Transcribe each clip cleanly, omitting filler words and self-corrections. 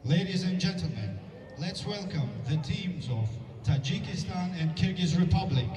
Ladies and gentlemen, let's welcome the teams of Tajikistan and Kyrgyz Republic.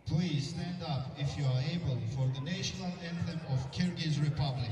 Please stand up if you are able for the national anthem of Kyrgyz Republic.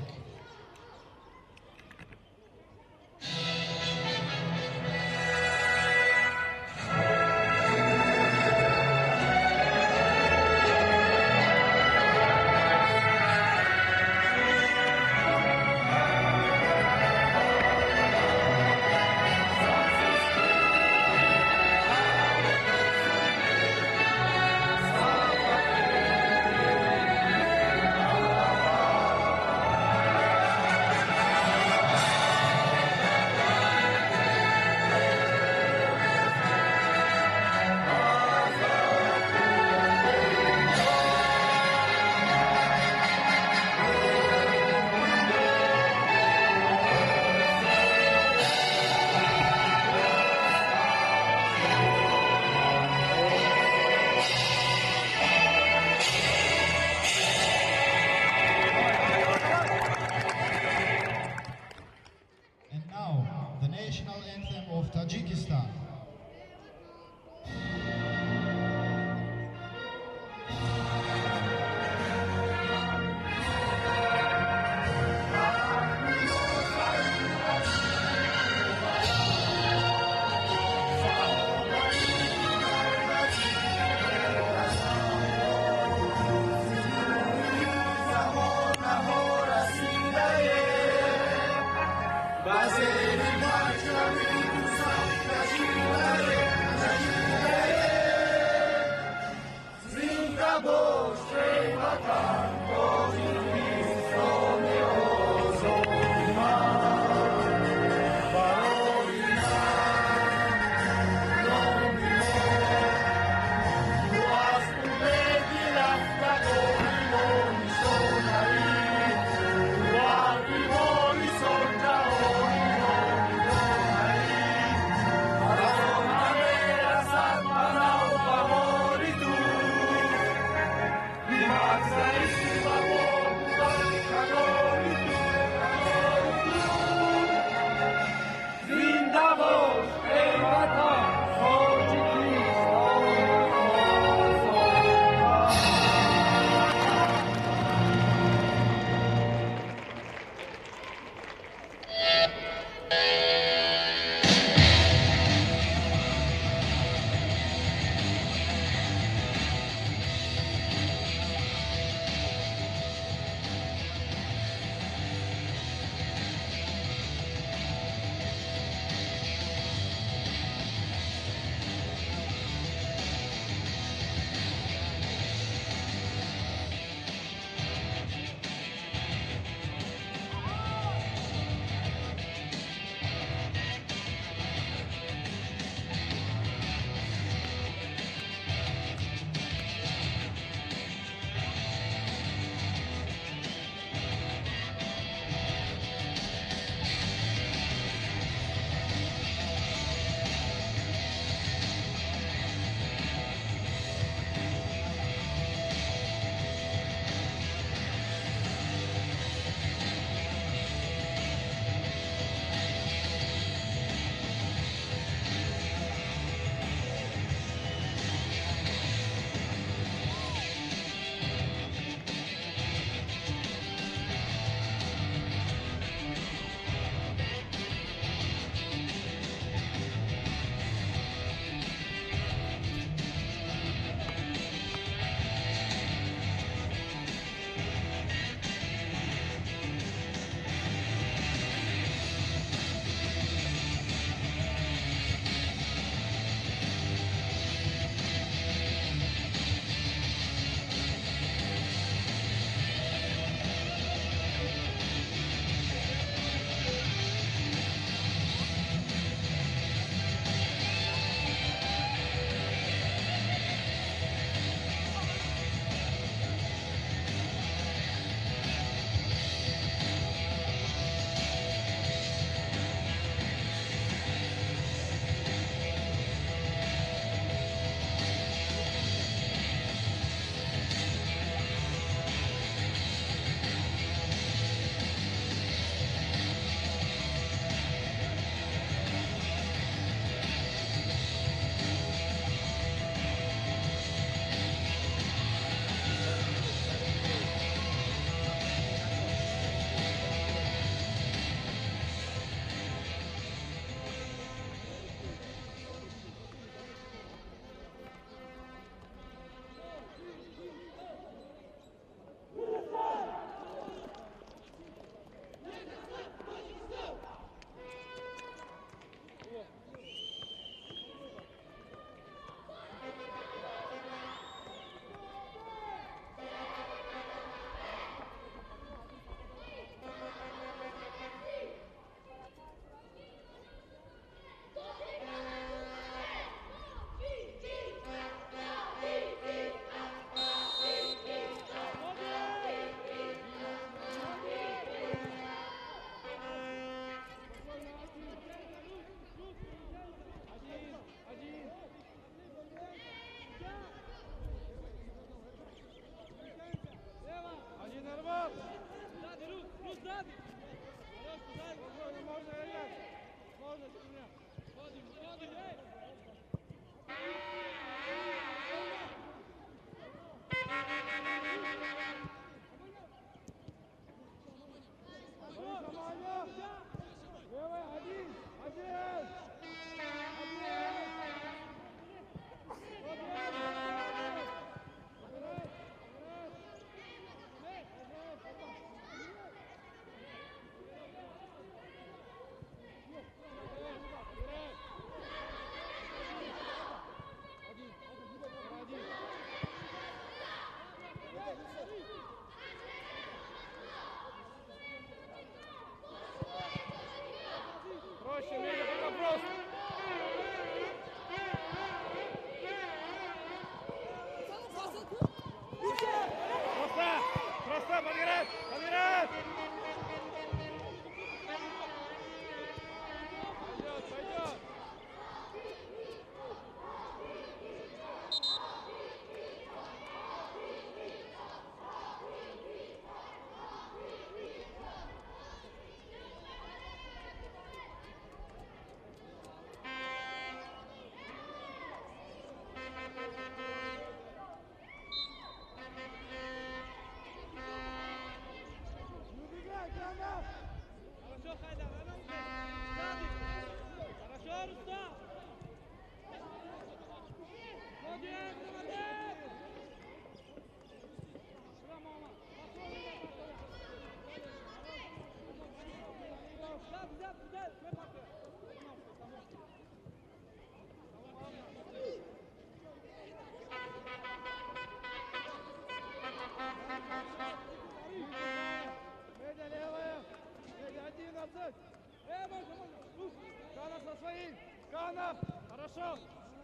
Романов! Хорошо!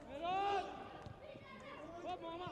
Вперед! Оп, мама!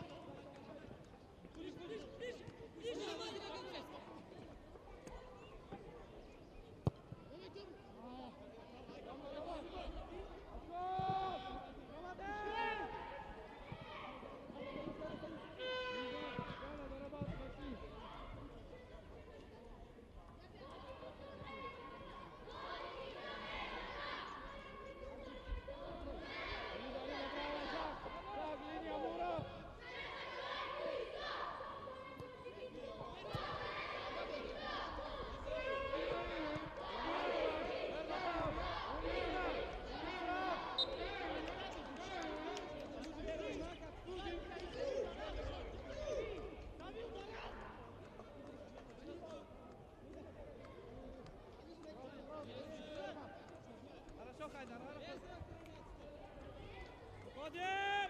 Владимир!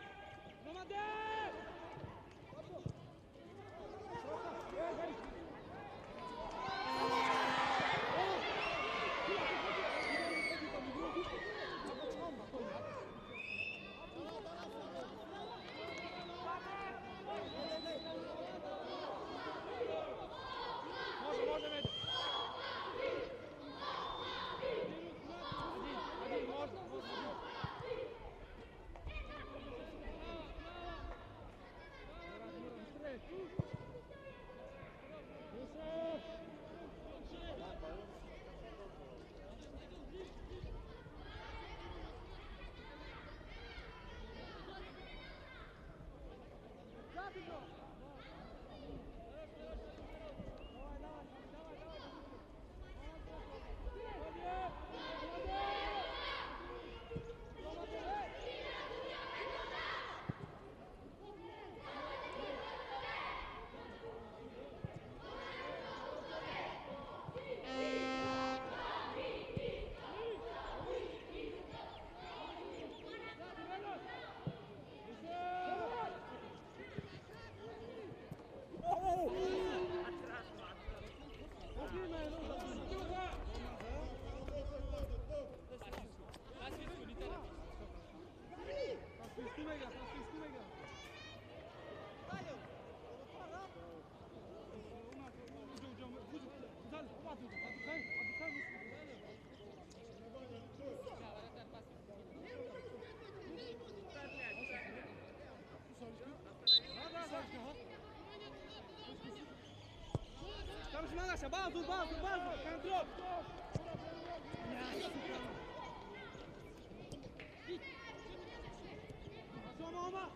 Молодец! Можно, Медя. Один, можно. Там же Манаша, базу, контроль! Все, мама!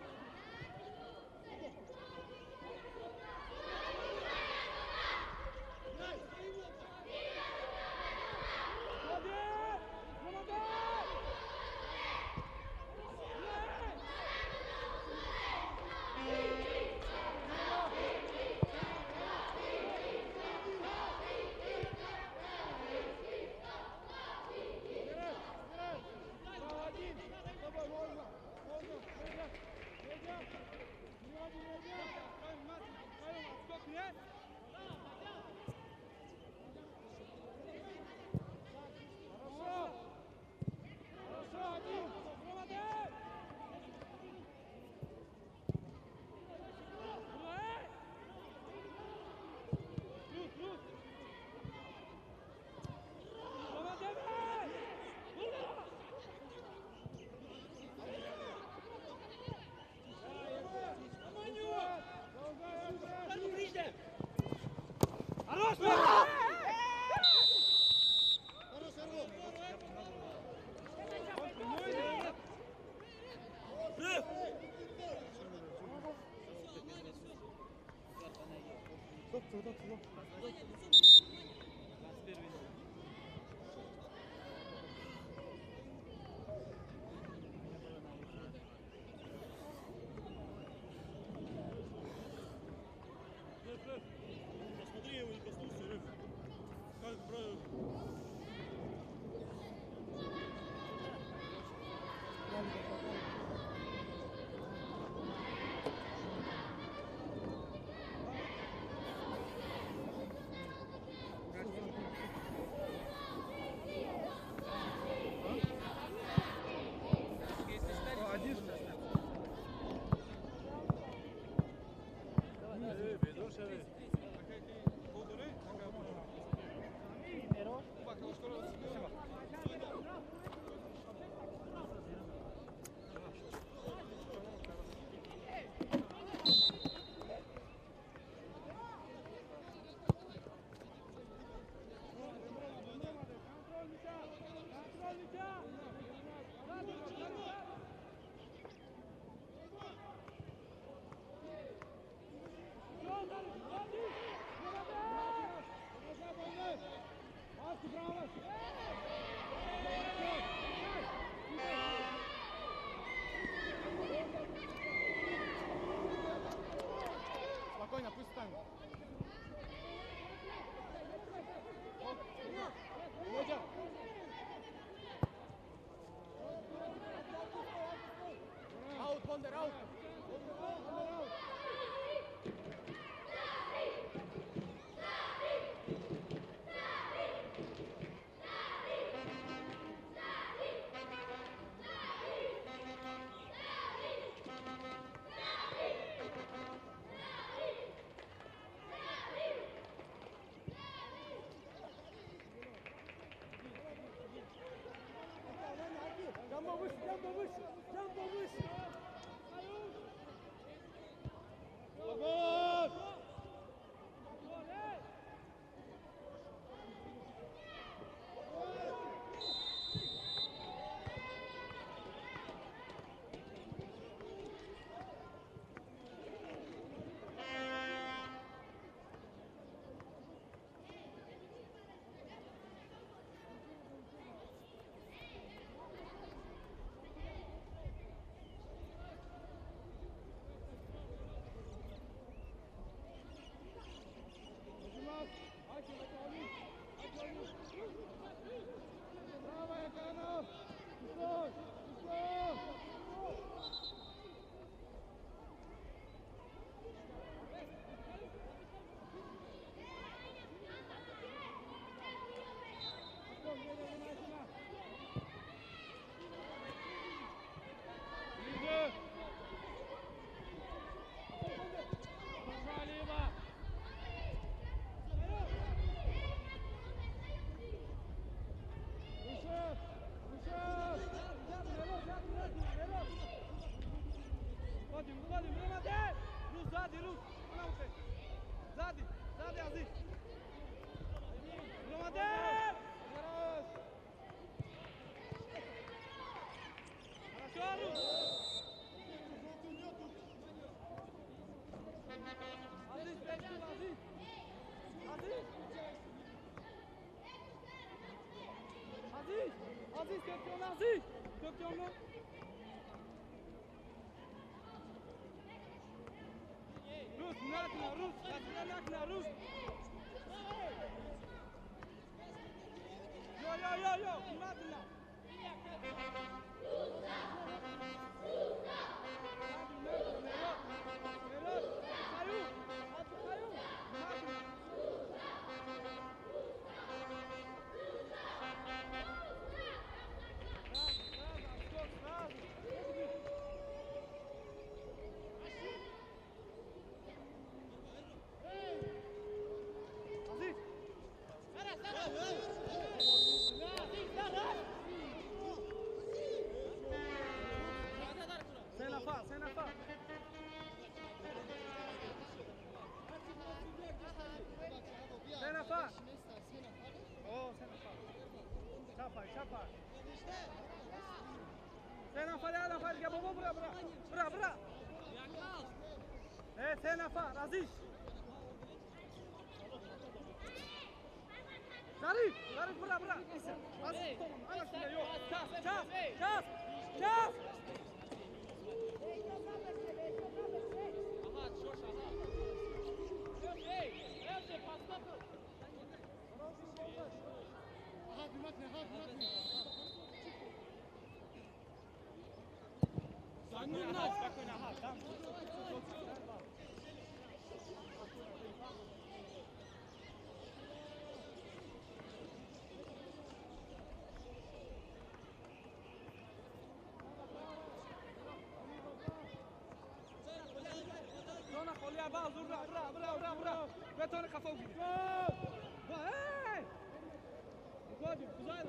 Посмотри, его не коснулся, Рыв. Как правильно? Under, out. Under, out. Джамбо выше, джамбо выше, джамбо выше. Свобод! Aziz, kökten Aziz! Kökten mı? Rus, nakna, Rus! Kasına nakna, Rus! Yo, nakna! Çapar. Sen afar, gel baba bırak. Evet, sen afar, Aziz. Zarif, bırak. Aziz, ana şuraya yok. Ças. Zona خليها بقى برا بتوني خفوق هاي قادم بزايد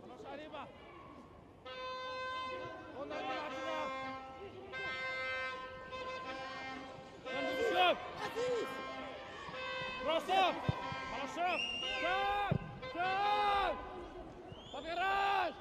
خلاص قريبة قلنا نلعب عزيز راسك شوف طبيعي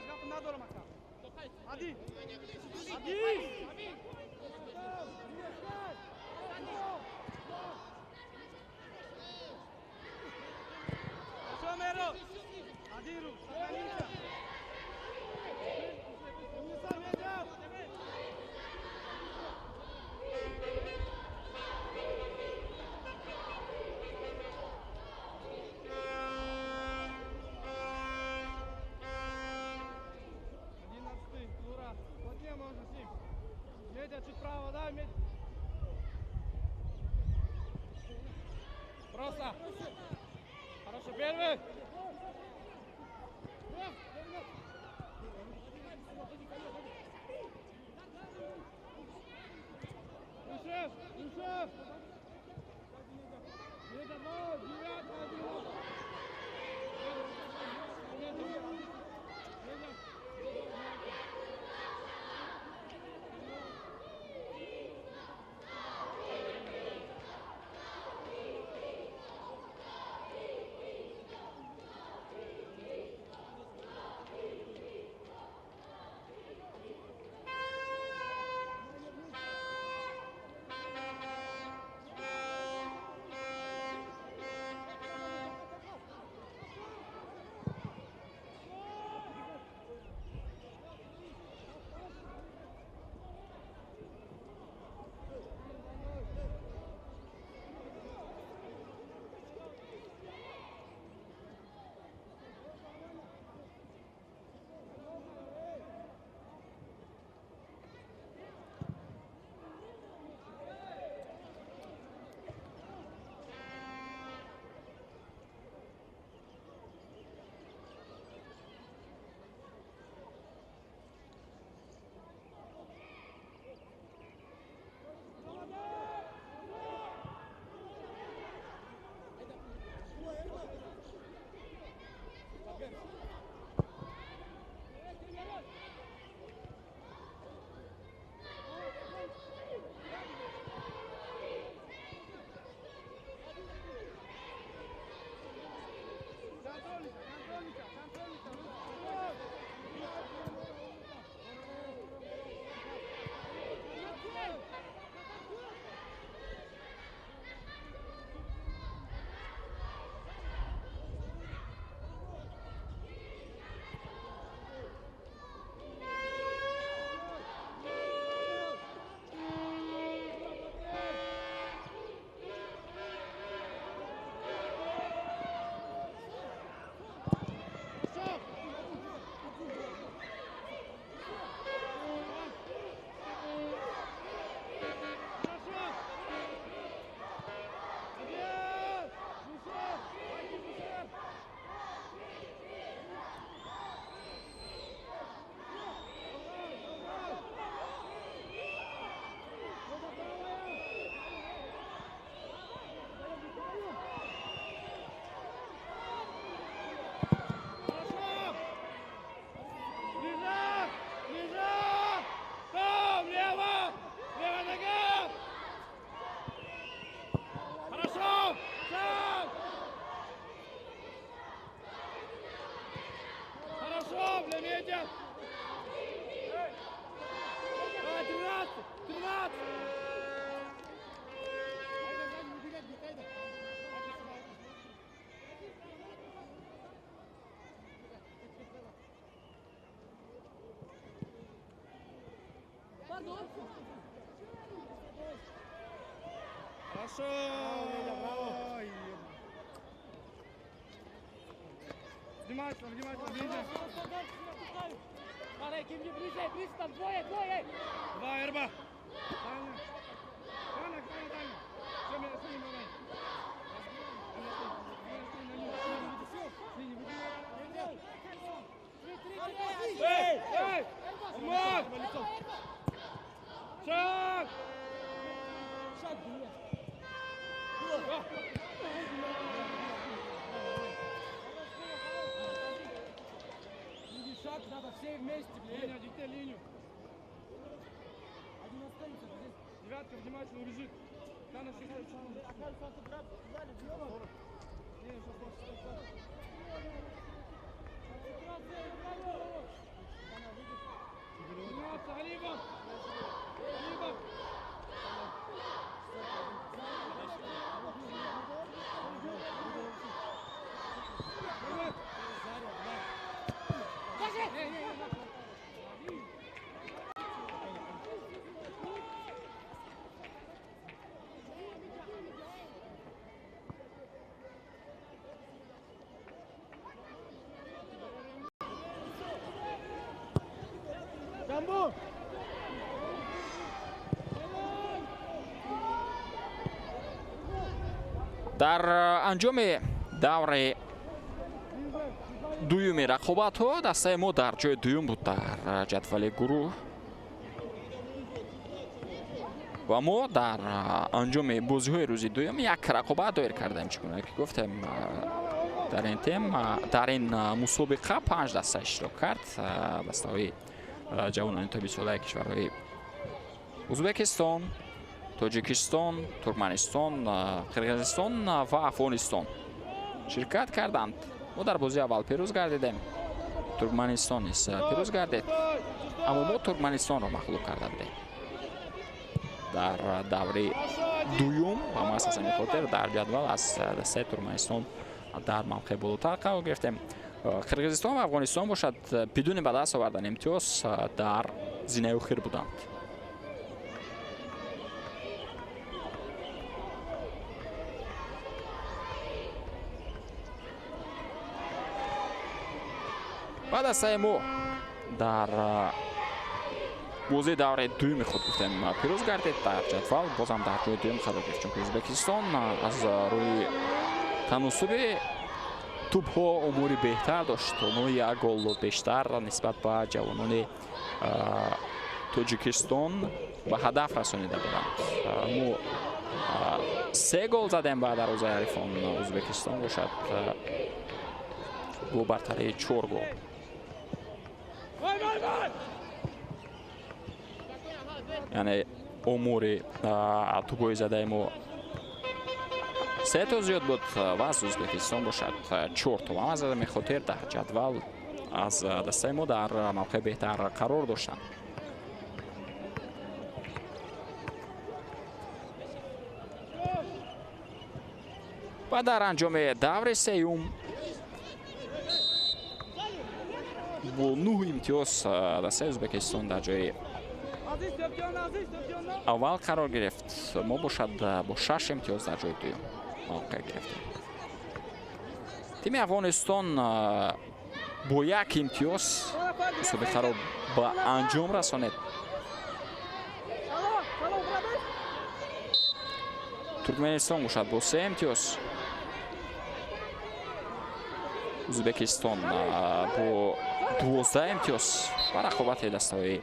Raz, gata, надо, Мака. Один. Хорошо, Меро. Один рук, сохранимся. Умница, Медяв. Можно с ним. Медя, чуть право, да, Медя. Просто. Хорошо, первый. Юсеф, Юсеф. Медя, ну, девятка, Медя! 13! Хорошо! Внимательно, внимательно, Медя! Паре, кем не ближе, ближе, там двое! Два, Эрба! Дальня! Дальня! Все, меня синий момент! Эй! Эй! Умар! Шаг! Шаг, блядь! Шаг, надо все вместе, блядь! Линия, диктей линию! Один останется здесь. Девятка внимательно убежит. Дана, шагай, Jambu. дар анҷоми даври дуюми рақобатҳо дастаи мо дар ҷои дуюм буд дар ҷадвали гурӯҳ ва мо дар анҷоми бозиҳои рӯзи дуюм як рақобат доир кардем. Чӣ гуна ки гуфтем, дар ин мусобиқа 5 даста иштирок кард. дастаҳои ҷавонони тобисолаи кишварҳои Ӯзбекистон, Тоҷикистон, Туркманистон, Қирғизистон ва Афғонистон ширкат карданд. мо дар бозии аввал пирӯз гардидем, Туркманистон низ пирӯз гардид, аммо мо Туркманистонро мағлуб карда будем. дар даври дуюм ва мо аз ҳамин хотир дар ҷадвал аз дастаи Туркманистон дар мавқеъ болотар қарор гирифтем. Қирғизистон ва Афғонистон бошад бидуни ба даст овардан имтиёз дар зинаи охир буданд. ва дастаи мо дар бозии даври дуюми худ гуфтем пирӯз гардид. дар ҷадвал бозам дар ҷои дуюм қарор гирифт, чунки Ӯзбекистон аз рӯи таносуби тӯбҳо умури беҳтар дошт. онҳо як гол бештар нисбат ба ҷавонони Тоҷикистон ба ҳадаф расонида буданд. мо 3 гол задем ба дарвозаи ҳарифон. Ӯзбекистон бошад бо бартарии 4 гол. яъне умури тӯбҳои задаи мо 3 то зиёд буд ва аз Ӯзбекистон бошад 4 то. ҳам аз ҳамин хотир дар ҷадвал аз дастаи мо дар мавқеъ беҳтар қарор доштанд. ва дар анҷоми даври сеюм бо 9 имтиёз дастаи Ӯзбекистон дар ҷои аввал қарор гирифт. мо бошад бо 6 имтиёз дар ҷои дуюм мавқеъ гирифтем. тими Афғонистон бо 1 имтиёз мусобиқаро ба анҷом расонид. Туркменистон бошад бо 3 имтиёз. Ӯзбекистон бо 12 имтиёз ва рақобати дастаҳои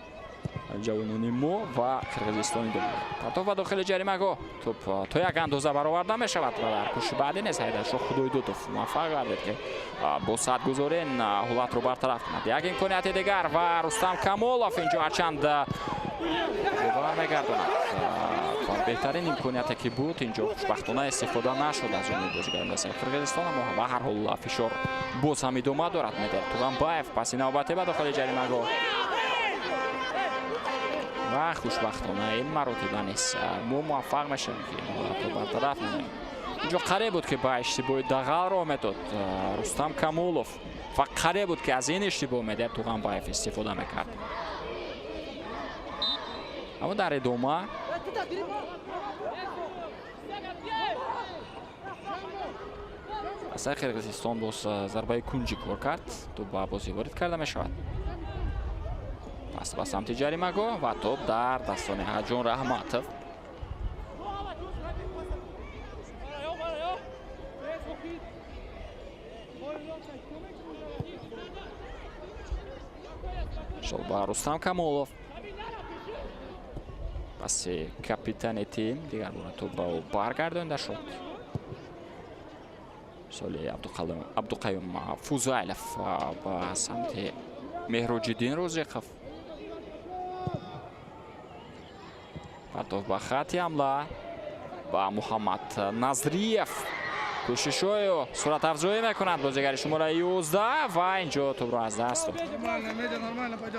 ҷавонони мо ва Қирғизистони дуюм. Партоф ба дохили ҷаримагоҳ тӯб то як андоза бароварда мешавад ва дар кӯшиши баъдӣ нест Ҳайдаршоҳ Худоидудов муваффақ гардид ки бо садгузорӣ ин ҳолатро бартараф кунад. як имконияти дигар ва Рустам Камолов инҷо ҳарчанд бовар мегардонад. беҳтарин имконияте ки буд инҷо хушбахтона истифода нашуд аз ҷониби бозигарони дастаи Қирғизистон, аммо ба ҳар ҳол фишор боз ҳам идома дорад. Медер Туғанбаев паси навбатӣ ба дохили ҷаримагоҳ ва хушбахтона ин маротиба нест. мо муваффақ мешавем ки ҳолатро бартараф намоем. инҷо қареб буд ки ба иштибоҳи дағал роҳ медод Рустам Камолов ва қареб буд ки аз ин иштибоҳ Медер Туғанбаев истифода мекард. аммо дар идома дастаи Қирғизистон боз зарбаи кунҷӣ кор кард. тӯб ба бозӣ ворид карда мешавад. пас ба самти ҷаримагоҳ ва тӯб дар дастони Ҳаҷон Раҳматов. шол ба Рустам Камолов. паси капитани тим дигар бора тӯб ба ӯ баргардонда шуд. соли Абдуқайюм Фузайлов ба самти Меҳроҷиддин Розиқов. партоф ба хати ҳамла ба Муҳаммад Назриев. кӯшишҳои суратафзоӣ мекунад бозигари шумора 11 ва инҷо тӯбро аз даст дод.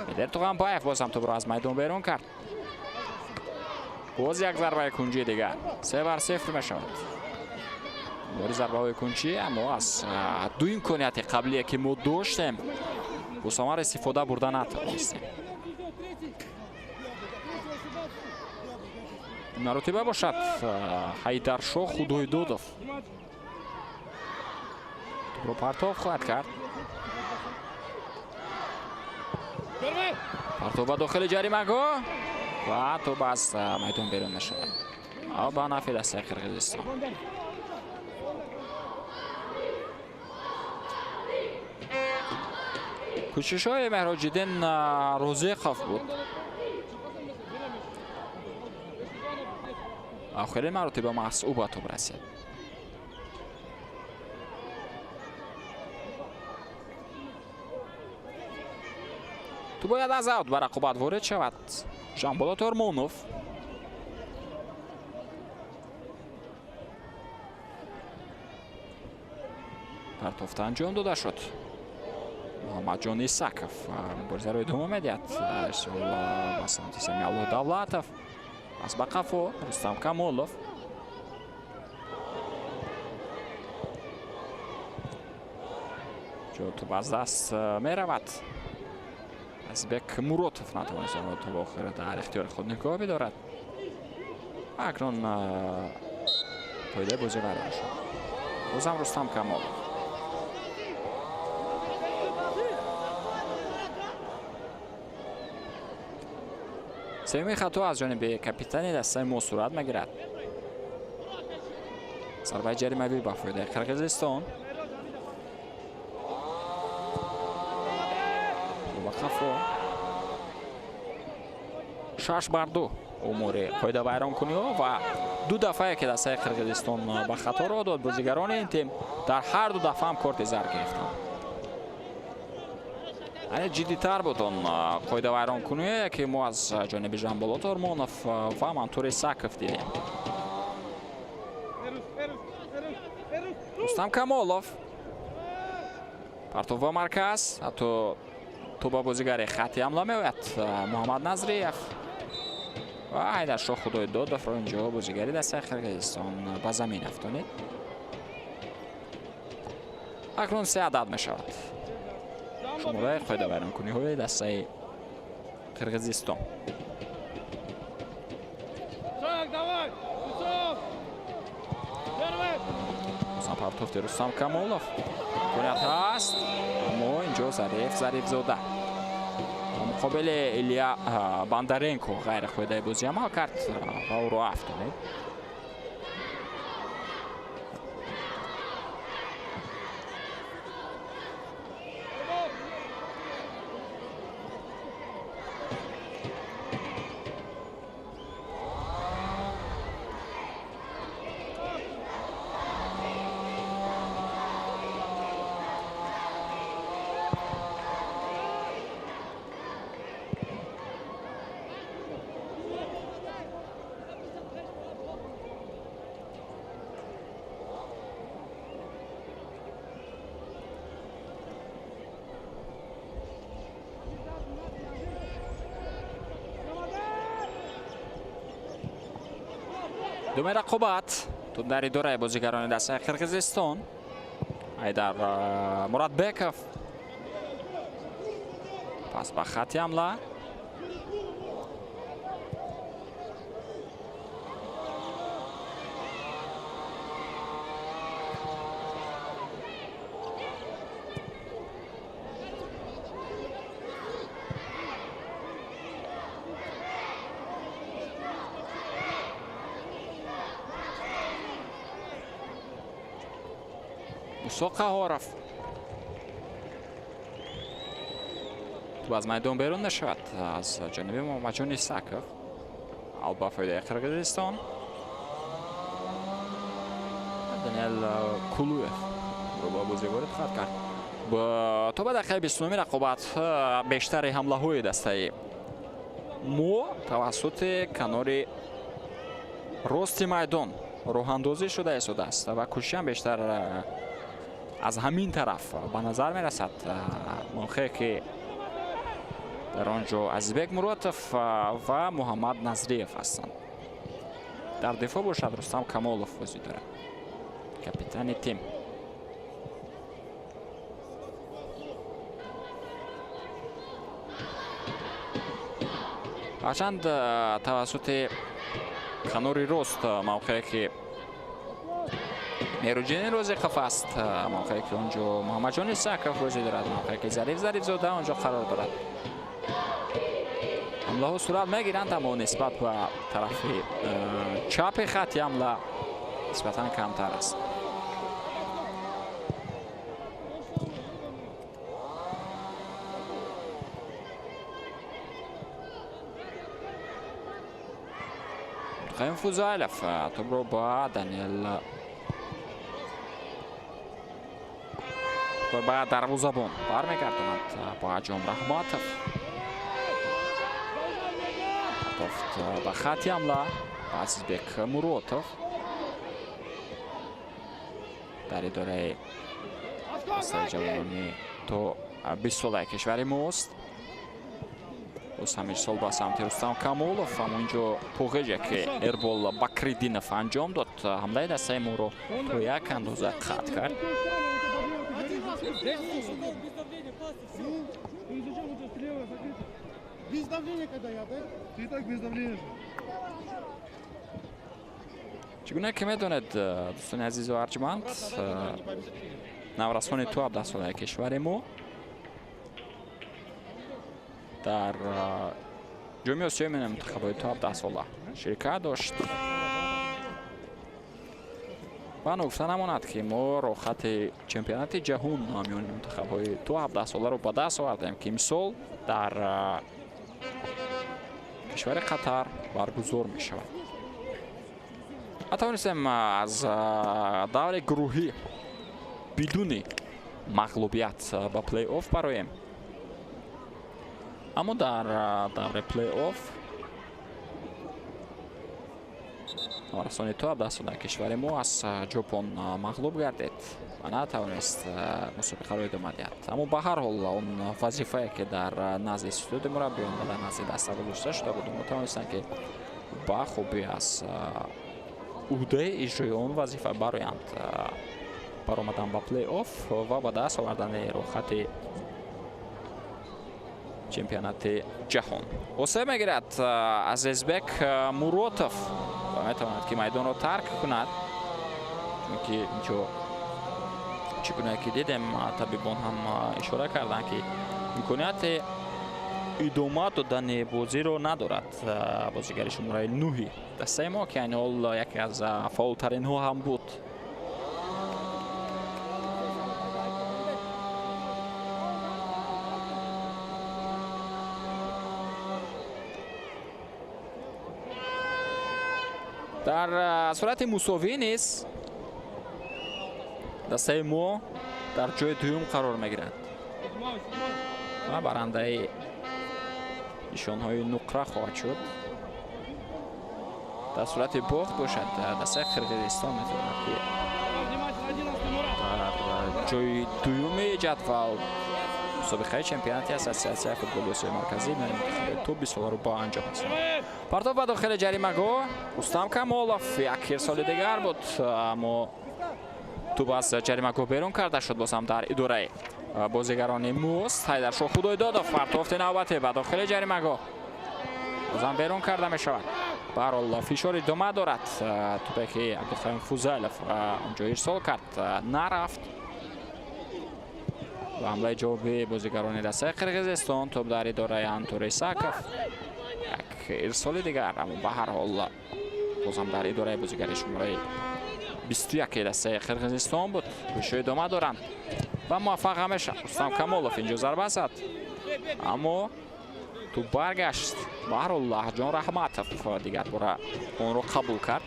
Медер Туғанбаев боз ҳам тӯбро аз майдон берун кард. боз як зарбаи кунҷӣ дигар 3-0 мешавад. бори зарбаҳои кунҷӣ аммо аз ду имконияти қаблие ки мо доштем бусамар истифода бурда натавонистем. Маротиба бошад Ҳайдаршоҳ Худоидодов. Тӯбро партов хоҳад кард. партов ба дохили ҷаримагоҳ ва тӯб аз майдон берун мешавад. ба нафи дастаи Қирғизистон. кӯшишҳои Меҳроҷиддин Розиқов буд. охирин маротиба Масъуб ба тӯб расид. ту бояд аз аут ба рақобат ворид шавад Ҷамболот Ормонов. партофта анҷом дода шуд. Муҳаммадҷон Исаков муборизаро идома медиҳад. ба самти Самиаллоҳ Давлатов. аз ба қафо Рустам Камолов. ҷо тӯб аз даст меравад. Азбек Муротов натавонист он то охир дар ихтиёри худ нигоҳ бидорад. акнун поидаи бозӣ вайрон шуд. бозам Рустам Камолов. сеюмин хато аз ҷониби капитани дастаи мо сурат мегирад. зарбаи ҷаримавӣ ба фоидаи Қирғизистон. ба қафо 6-2 умури қоида вайронкуниҳо ва ду дафъае ки дастаи Қирғизистон ба хато роҳ дод. бозигарони ин тим дар ҳар ду дафъа ҳам корти зар гирифтанд. ҷиддитар буд он қоида вайронкуниҳое ки мо аз ҷониби Ҷамболот Ормонов ва Мантур Исаков дидем. Рустам Камолов. партов ба марказ. ҳатто тӯба бозигари хати ҳамла меояд Муҳаммад Назриев. ва Ҳайдаршоҳ Худоидодовро инҷо бозигари дастаи Қирғизистон ба замин афтонид. акнун 3 адад мешавад шумораи қоида вайронкуниҳои дастаи Қирғизистон. партофти Рустам Камолов. имконият ҳаст, аммо инҷо Зарифзода муқобили Илия Бандаренко ғайриқоидаи бозӣ амал кард ва ӯро афтонид. думе рақобат тут дар идораи бозигарони дастаи Қирғизистон. Айдар Муратбеков. пас ба хати ҳамла. Мусо Қаҳоров. тӯб аз майдон берун мешавад аз ҷониби Муҳаммадҷон Исаков. алба фоидаи Қирғизистон. Даниэл Кулуев ба бозӣ ворид хоҳад кард. то ба дақиқаи 29 рақобат бештари ҳамлаҳои дастаи мо тавассути канори рости майдон роҳандозӣ шуда истодааст ва кӯшишам бештар аз ҳамин тараф ба назар мерасад. мохе ки дар он ҷо Азизбек Муротов ва Муҳаммад Назриев ҳастанд. дар дифоъ бошад Рустам Камолов бозӣ дорад, капитани тим. ҳарчанд тавассути қанори рост мавқеъе ки меруҷини розиқов аст, мавқеъе ки онҷо муҳаммадҷон исаков бозӣ дорад, мавқеъе ки зарифзода онҷо қарор дорад. ҳамлаҳо сурат мегиранд, аммо нисбат ба тарафи чапи хатти ҳамла нисбатан камтар аст. Михаил Фузайлов тӯбро ба Даниэл ба дарвозабон бармегардонад. Ба Ҷом Раҳматов ба хатти ҳамла Азизбек Муротов дар идораи дастаи ҷавонони то 20 солаи кишвари мост. боз ҳамин сол ба самти Рустам Камолов ҳамонҷо пӯғеҷе ки Эрбол Бакриддинов анҷом дод, ҳамлаи дастаи моро то як андоза қатъ кард. Без давления когда я, да? Ты так без давления. чӣ гуна ки медонед дӯстони азизу арҷманд, наврасони то 17 солаи кишвари мо дар ҷоми осиёи мини мунтахабҳои то 17 сола ширкат дошт. вано гуфта намонад ки мо рохати чемпионати ҷаҳон миёни мунтахабҳои то 17 соларо ба даст овардем ки имсол дар кишвари Қатар баргузор мешавад. ма тавонистем аз даври гурӯҳӣ бидуни мағлубият ба плей-офф бароем, аммо дар даври плей-офф наврасони то 17 солаи кишвари мо аз ҷопон мағлуб гардид ва натавонист мусобиқаро идома диҳад. Аммо ба ҳар ҳол он вазифае ки дар назди институти мураббиён ва дар назди даста гузошта шуда буд, мо тавонистем ки ба хубӣ аз уҳдаи иҷрои он вазифа бароянд баромадан ба плей-офф ва ба даст овардани рохати чемпионати ҷаҳон. осеб мегирад Азизбек Муротов ва метавонад ки майдонро тарк кунад, чунки инҷо чӣ гуна ки дидем табибон ҳам ишора карданд ки имконияти идома додани бозиро надорад бозигари шумораи 9 дастаи мо, ки айни ҳол яке аз фаъолтаринҳо ҳам буд. дар сурати мусовӣ низ дастаи мо дар ҷои дуюм қарор мегирад ва барандаи нишонҳои нуқра хоҳад шуд. дар сурати бохт бошад дастаи Қирғизистон метавонад ки дар ҷои дуюми ҷадвал мусобиқаи чемпионати ассотсиатсияи футболи осиёи марказӣ миёни мунтахабҳои то 20 соларо ба анҷом расонад. партоф ба дохили ҷаримагоҳ Рустам Камолов як ирсоли дигар буд, аммо тӯб аз ҷаримагоҳ берун карда шуд. бозам дар идораи бозигарони мост Ҳайдаршоҳ Худойдодов партофти навбатӣ ба дохили ҷаримагоҳ бозам берун карда мешавад. ба ҳар ҳол фишор идома дорад. тӯбе ки Абдухаим Фузайлов онҷо ирсол кард нарафт. ба ҳамлаи ҷавоби бозигарони дастаи Қирғизистон тӯб дар идораи Антур Исаков як ирсоли дигар, аммо ба ҳар ҳол бозам дар идораи бозигари шумораи 21 дастаи Қирғизистон буд. кӯшишҳо идома доранд ва муваффақ ҳам мешавад. Рустам Камолов инҷо зарба зад, аммо тӯб баргашт. ба ҳар ҳол Ҷон Раҳматов дигар бора онро қабул кард.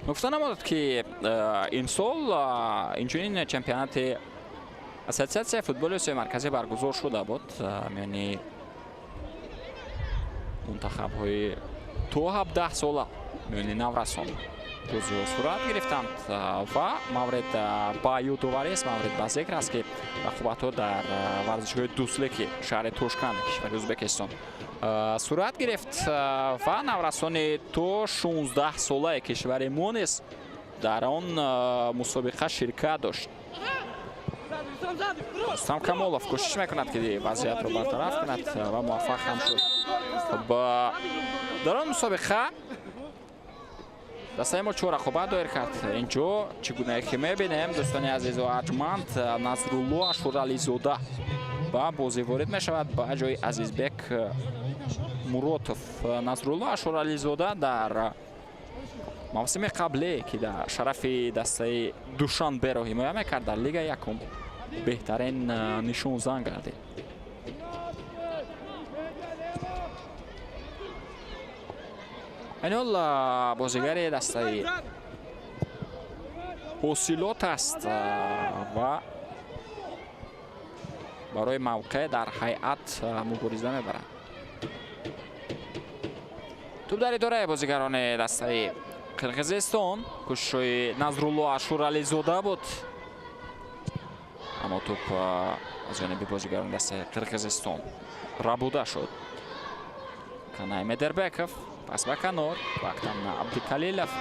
гуфта намудад ки имсол инчунин чемпионати ассотсиатсияи футболи осиёи марказӣ баргузор шуда буд миёни мунтахабҳои то 17 сола миёни наврасон бозиҳо сурат гирифтанд ва маврид ба ёдоварист, маврид ба зикр аст ки рақобатҳо дар варзишгоҳи Дуслики шаҳри Тошканд кишвари Ӯзбекистон сурат гирифт ва наврасони то 16 солаи кишвари Монис дар он мусобиқа ширкат дошт. Рустам Камолов кӯшиш мекунад ки вазъиятро бартараф кунад ва муваффақ ҳам шуд. дар он мусобиқа дастаи мо 4 рақобат доир кард. инҷо чӣ гуна ки мебинем дӯстони азизу арҷманд, Назрулло Ашурализода ба бозӣ ворид мешавад ба ҷои Азизбек Муротов. Назрулло Ашурализода дар мавсими қабле ки дар шарафи дастаи Душанберо ҳимоя мекард дар Лига Якум беҳтарин нишонзан гардид. айнол бозигари дастаи ҳосилот аст ва барои мавқеъ дар ҳайат мубориза мебарад. туп дар идораи бозигарони дастаи Қирғизистон кӯшишҳои Назрулло Ашурализода буд, аммо туп аз ҷониби бозигарони дастаи Қирғизистон рабуда шуд. Канай Медербеков пас ба канор, вақтан Абдикалилов.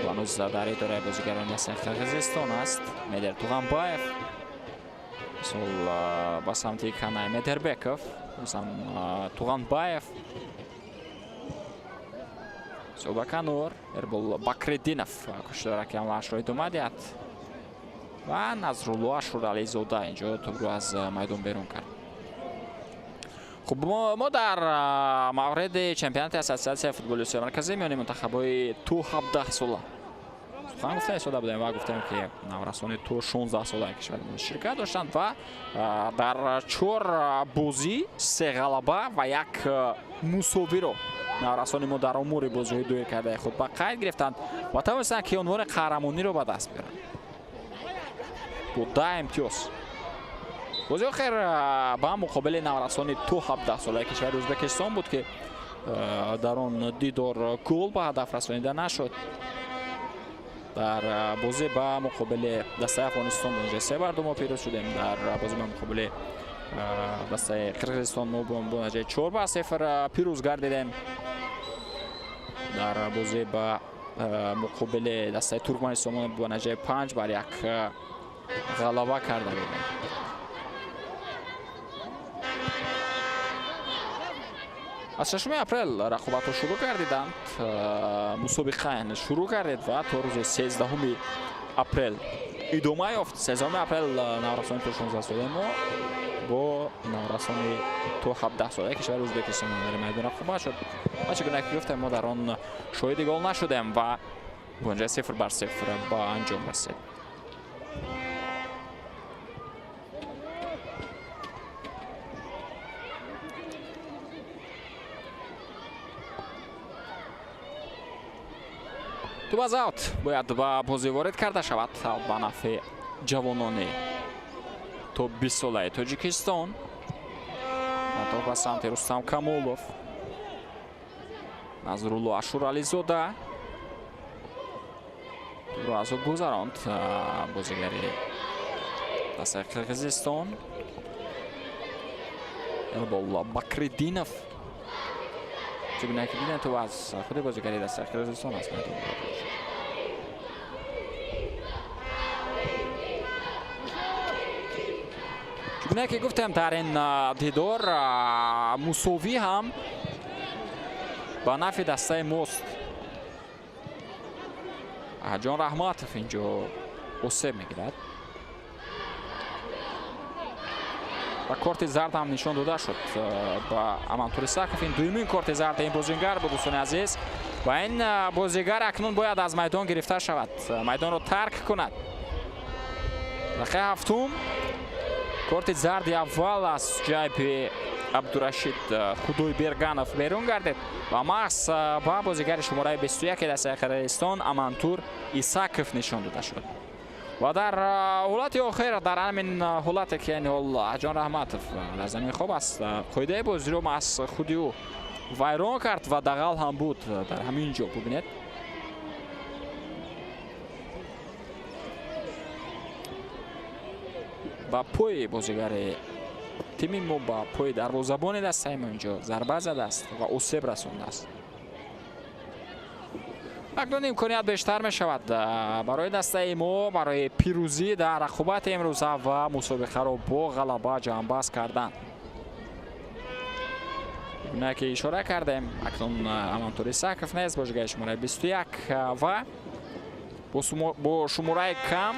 ҳанӯз дар идораи бозигарони дастаи Қирғизистон аст. Медер Туғанбаев сол ба самти Канай Медербеков, бозам Туғанбаев, сол ба канор Эрбол Бакриддинов кӯшиш дорад ки ҳамлаашро идома диҳад ва Назрулло Ашурализода инҷо тӯбро аз майдон берун кард. خب ما در مورد چمپیونات اساسیاسیون فوتبالیستی مرکزی میانی منتخبای تو 17 ساله سخن گفتیم ساده بودیم و گفتیم که نورسانی تو 16 ساله کشور شرکت داشتند و در 4 بازی 3 غلبه و 1 مساوی رو نورسانی ما در امور بازی دوی کرده خود با قید گرفتند و توانستند که عنوان قهرمانی رو به دست بیارند با 10 امتیاز. بازی آخر با مقابل نورسانی تو 17 ساله کشور ازبکستان بود که در آن دیدار گل به هدف رسانیده نشد. در بازی با مقابل دسته افغانستان با 3-2 ما پیروز شدیم. در بازی با مقابل دسته قرقیزستان ما با 4-0 پیروز گردیدیم. در بازی با مقابل دسته ترکمنستان با 5-1 غلبه کرده بودیم. از 6 اپریل رقابت‌ها شروع گردیدند. مسابقه شروع گردید و تا روز 13 اپریل ادامه یافت. 13 اپریل نورسانی تو 16 ساله ما با نورسانی تو 17 ساله کشور ازبکستان در میدان رقابت شد. چگونه که گفتم ما در آن شاهد گل نشدیم و با 0-0 به انجام رسید. تو باز اوت باید با بازی وارد کرده شود به نفع جوانان تو 20 ساله تاجیکستان. تو با سمت رستم کامولوف، نظرالله اشورعلیزاده رو از او گذراند بازیگری دست قرقیزستان. Erbil Bakridinov چگونه که دیدن تو از خود بازیگری دست قرقیزستان است. چگونه که گفتم در این دیدار مساوی هم با نفع دسته ماست. جان رحمتوف اینجا آسیب میگیرد و کارت زرد هم نشان داده شد با امانتور ساکوف. این دومین کارت زرد این بازیگر بود دوستان عزیز و این بازیگر اکنون باید از میدان گرفته شود، میدان رو ترک کند. دقیقه هفتم کارت زرد اول از جایب عبدالرشید خودویبرگانوف بیرون گردید و ماکس با بازیگر شماره 21 دست قرقیزستان امانتور ایساکوف نشان داده شد. و در حالت آخر در همین حالتی که یعنی جان رحمتوف در زمین خوب است، قاعده بازی رو از خودی او ویران کرد و دغل هم بود در همین جا. ببینید با پای بازیگر تیمی ما با پای دروازه‌بان دسته ما اینجا ضربه زده است و آسیب رسونده است. اکنون امکانیت بیشتر می شود برای دسته ما برای پیروزی در رقابت امروزه و مسابقه را با غلبه جمع‌بست کردن. نه که اشاره کردیم اکنون امانتوری سقف نیست با جای شماره 21 و با شماره کم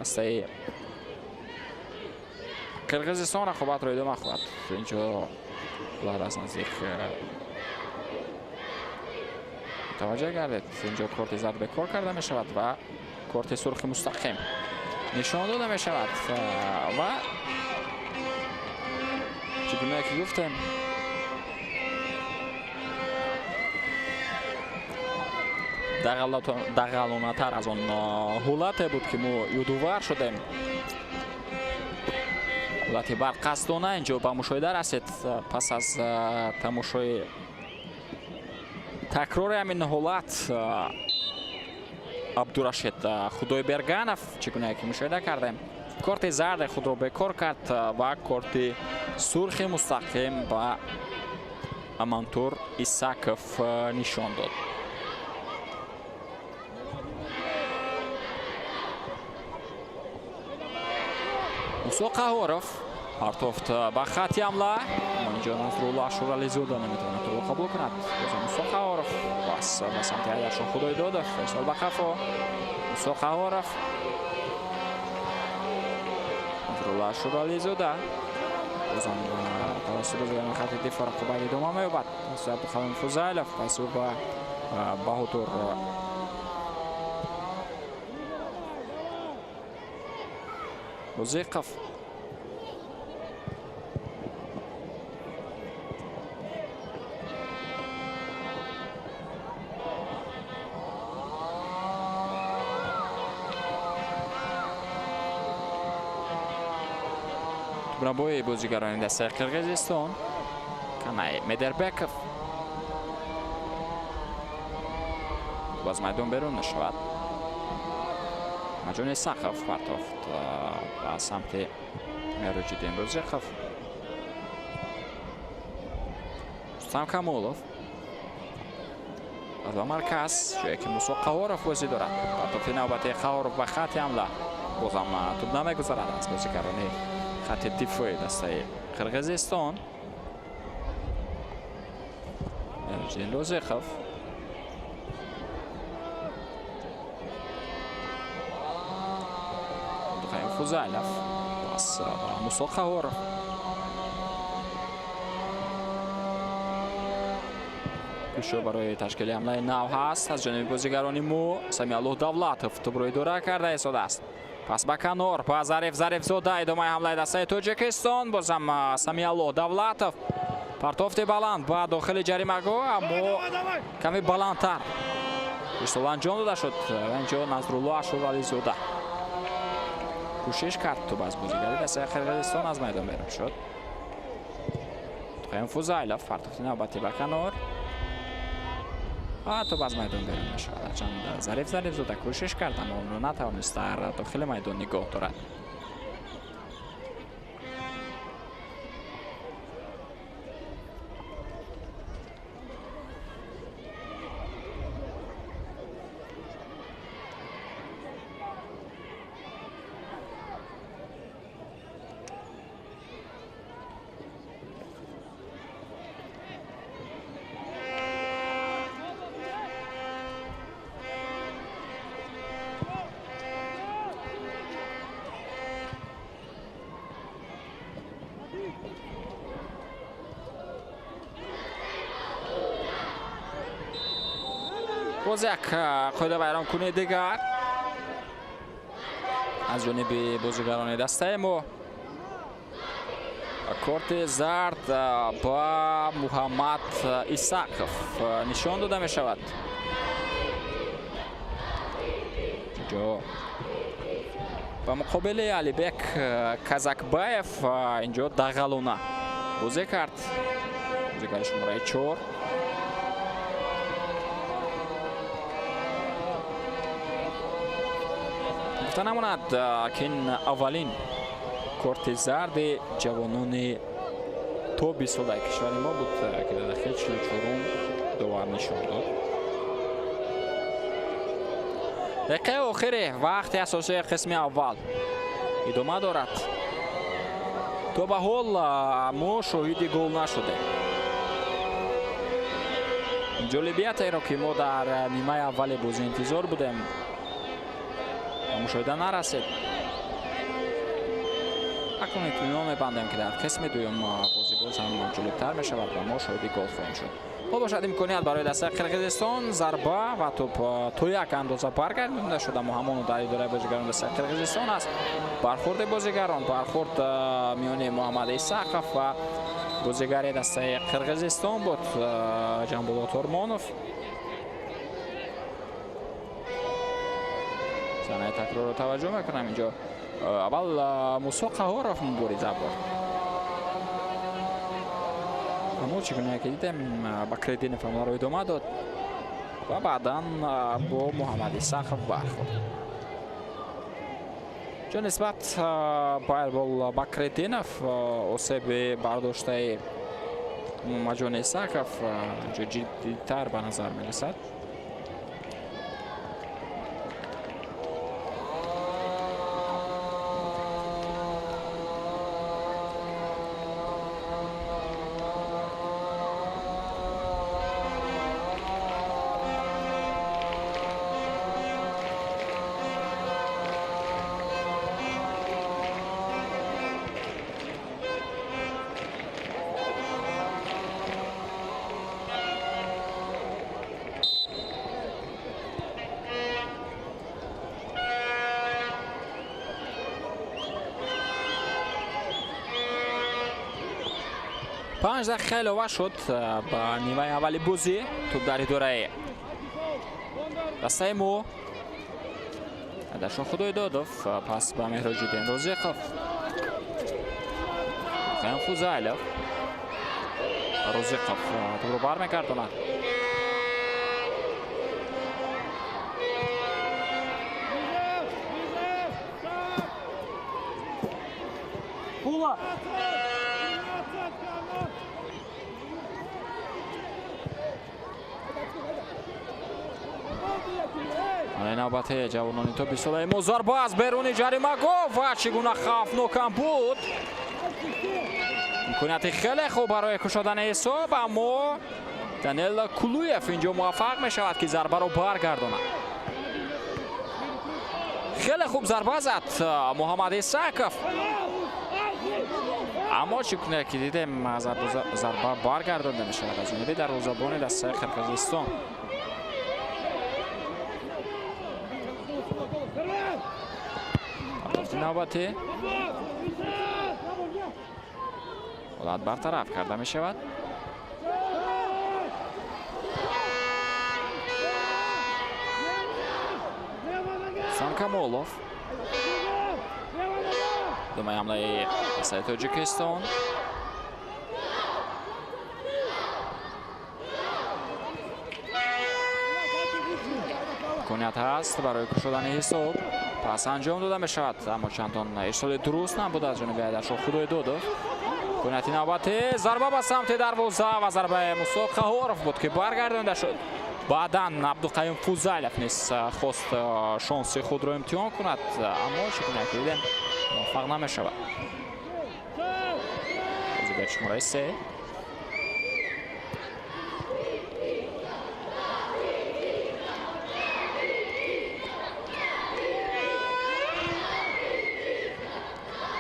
دسته قرقیزستان رقابت را ادامه خواهد. اینجا بعد از نزدیک توجه گردید. اینجا کارت زرد به کار کرده می شود و کارت سرخ مستقیم نشان داده می شود و چگونه که گفتیم دغلانه‌تر از آن حالت بود که ما یادآور شدیم. حالت برقصدانه اینجا به مشاهده رسید پس از تماشای تکرار همین حالت. عبدالرشید خدایبرگنف چگونه که مشاهده کردیم کارت زرد خود را به کار کرد و کارت سرخ مستقیم به امانتور ایساکوف نشان داد. موسی قهارف پرتافت به خط حمله. اینجا نصرالله شورعلی‌زاده نمیتواند تو قبول کند. موسی قهارف بس به سمت هدفشون خدای داده فیصل به قفا. موسی قهارف نصرالله شورعلی‌زاده بازم توسط بازیکن خط دفاع رقابت ادامه می‌یابد. توسط خانم فضایلوف پس به بهادر موزیقف برای بازیگران دسته قرقیزستان کنای مدربکف باز میدان بیرون نشود. مجانی سقف پرتافت به سمت مهرجیدین روزیخف. رستم کمالوف از مرکز جایی که موسی قهارف بازی دارد. پرتافت نوبتی قهارف به خط حمله بازم توپ نمیگذارد از بازیگران خط دفاعی دسته قرقیزستان. مهرجیدین روزیخف فضایلوف باز موسی قهارف کوشش برای تشکیل حمله نو هست از جانب بازیگران مو. سمیالله دولتوف توپ را اداره کرده ایستاده است. پس به کنار با ظریف زاده ادامه حمله دسته تاجیکستان. بازم سمیالله دولتوف پرتافت بلند با داخل جریمه گاه اما کمی بلندتر اشتباه انجام داده شد. اینجا نصرالله شورعلی‌زاده کوشش کرد تو از بازیگری دسته قرقیزستان از میدان بیرون شد. خانم فضایلوف پرتافت نوبتی به کنار تو از میدان بیرون نشد. چند ظریف زاده کوشش کرد اما اون رو نتوانست در داخل میدان نگاه دارد. باز یک قاعده ویران کنه دیگر از جانب بازیگران دسته ما. کارت زرد با محمد ایساکوف نشان داده می شود. اینجا با مقابل علیبک کازاکبایف اینجا دغلانه بازی کرد. بازیگر شماره 4 گفته نماند که این اولین корти зарди ҷавонони то 20 солаи кишвари мо буд ки дар дақиқаи 44 довар нишон дод. дақиқаи охири вақти асосии қисми аввал идома дорад. то ба ҳол мо шоҳиди гол нашудем. ҷолибиятеро ки мо дар нимаи аввали бозӣ интизор будем ба мушоҳида нарасид. акнун иттимон мебандем ки дар қисми дуюм бозӣ боз ҳам ҷолибтар мешавад ва мо шоҳиди гол хоҳем шуд. ҳол бошад имконият барои дастаи қирғизистон зарба ва топ то як андоза баргардонда шуда. мо ҳамон дар идораи бозигарони дастаи қирғизистон аст. бархурди бозигарон, бархурд миёни муҳаммад исақов ва бозигари дастаи қирғизистон буд ҷамбулот ормонов. санаи такрорро таваҷҷӯҳ мекунам инҷо. аввал мусо қаҳоров мубориза бурд. аммо чӣ гуна ки дидем бакреддинов амалро идома дод ва баъдан бо муҳаммад исақов бархурд. ҷо нисбат ба айрбол бакреддинов осеби бардоштаи муҳаммаҷон исақов ҷо ҷиддитар ба назар мерасад. پنج دقیقه علاوه شد با نیمه اولی بازی. توپ در اداره دسته مو هدشون خدای دادوف پس به مهراج‌الدین رزیقوف. خیلی فوزایلوف رزیقوف توپ رو بر میگرداند. نوبت جوانان تو 20 ساله مزار باز بیرونی جریمه گفت و چگونه خوفناکم بود. امکانیت خیلی خوب برای کشیدن حساب، اما دانیل کلویف اینجا موفق می شود که ضربه رو برگرداند. خیلی خوب ضربه زد محمد اسقف، اما چگونه که دیدیم ضربه برگردانده می شود از جانب دروازه‌بان دسته قرقیزستان. نوبتی ولاد برطرف کرده می شود. سام کامولوف دومای حمله دسته تاجیکستان. امکانیت هست برای کشیدن حساب. پس انجام داده می شود، اما چندان اشتباه درست نبود از جانب ایدرشو خدای دادوف. امکانیت نوبتی ضربه به سمت دروازه و ضربه موسی قهارов بود که برگردانده شد. بعدا عبدالقیوم فوزایلوف نیز خواست شانس خود را امتحان کند، اما چگونه که دیدیم موفق نمی شود. بازیگر شماره 3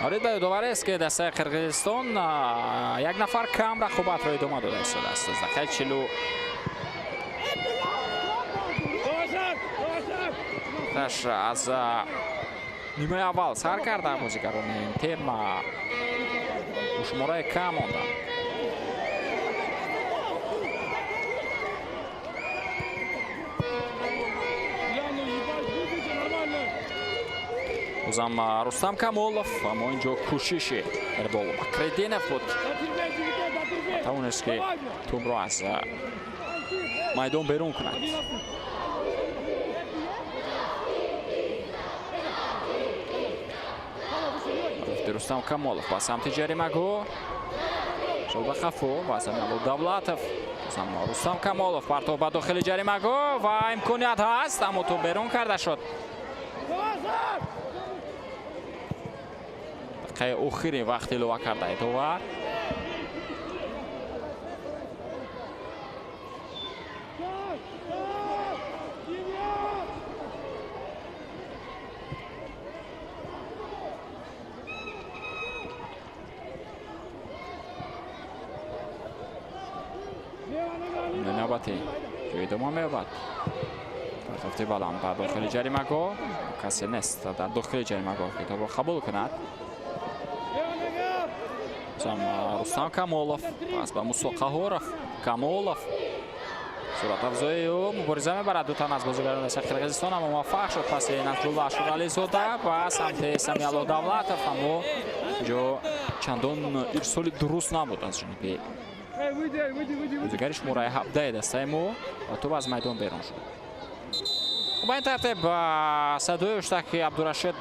آرید به یادآوری است که دسته قرقیزستان یک نفر کم رقابت را ادامه داده شده است. از دقیقه 40 از نیمه اول سر کرده بازیگران این تیم با شماره کم ماندند. بازم رستم کامولوف، اما اینجا کوششی ایربول بکردینوف بود توانست که توپ را از میدان بیرون کند. رستم камолов ба самти ҷаримагӯҳ шуд ба хафу ба самиялу давлатов. рустам камолов партов ба дохили ҷаримагӯҳ ва имконият ҳаст, аммо то берун карда шуд. дақиқаи охирин вақт илова кардаи довар. نوبتی جوی دوم می‌یابد. پرتافتی بالام با داخل جریمه‌گاه کسی نیست در داخل جریمه‌گاه که تو قبول کند. رستم камолов پس با موسی قهورов камолов صورت افزایی او مبارزه می‌برد. دو تن از بازیگران قرقیزستان اما موفق شد پس نصرالله شورعلی‌زاده و سمت سمیعالو давлатов اما جو چندان ارسال درست نبود از جانب بازیگر شماره 17 دسته مو و تو از میدان بیرون شد. با این ترتیب صدای اشتکی عبدالرشید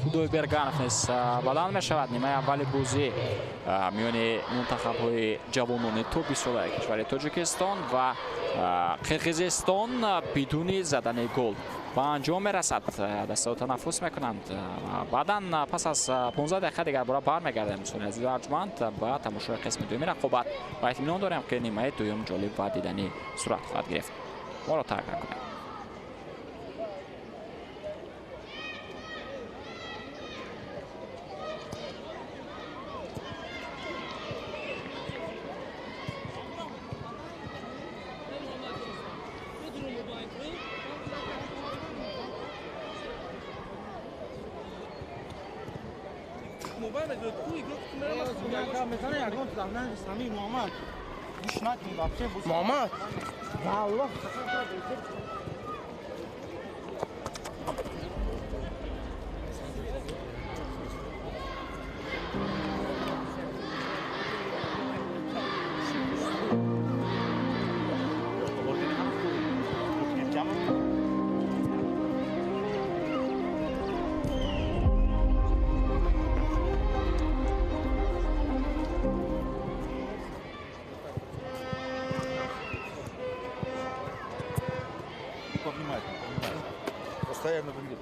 خدایبرگانов نیز بلند می شود. نیمه اولی بازی میان منتخب های جوانان توپ سالهای کشور تاجیکستان و قرقیزستان بدون زدن گل به انجام میرسد. دسته تنفس میکنند. بعدا پس از 15 دقیقه دیگر برای برمیگردیم. دوستان عزیز و ارجمند به تماشای قسم دوم رقابت و اطمینان داریم که نیمه دوم جالب و دیدنی صورت خواهد گرفت. ما را ترک نکنید. محمد والله Постоянно выглядит.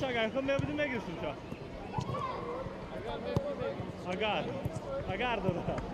اگر خود میبودیم میگیرستیم شا اگر داده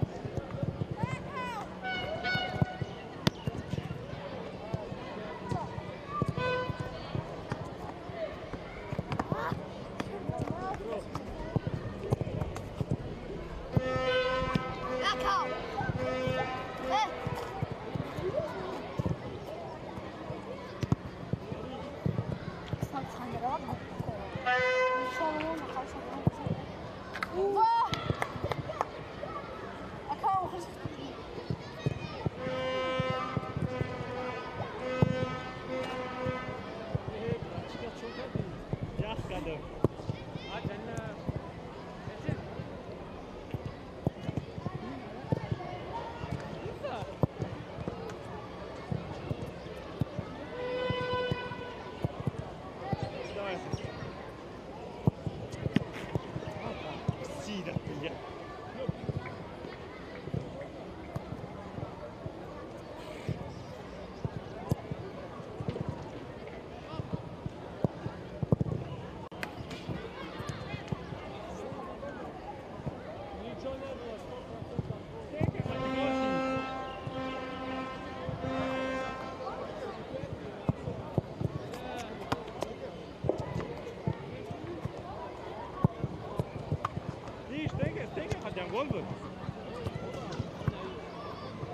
گل بود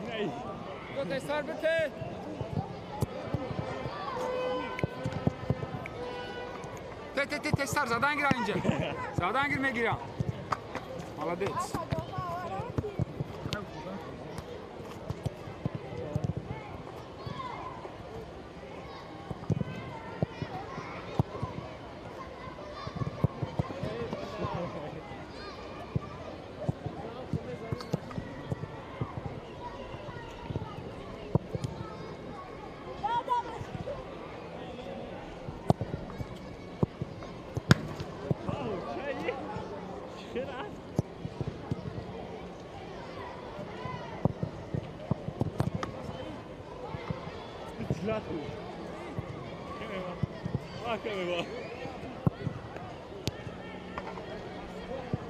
نه دو تستار بته تستار زدن گیرم اینجا زدن گیر میگیرم молодец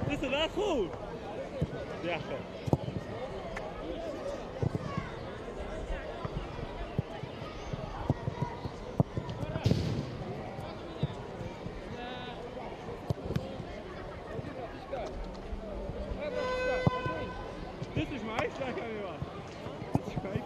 Dit is wel goed. Ja, goed. Dit is mijn slag aan je was. Dit is mijn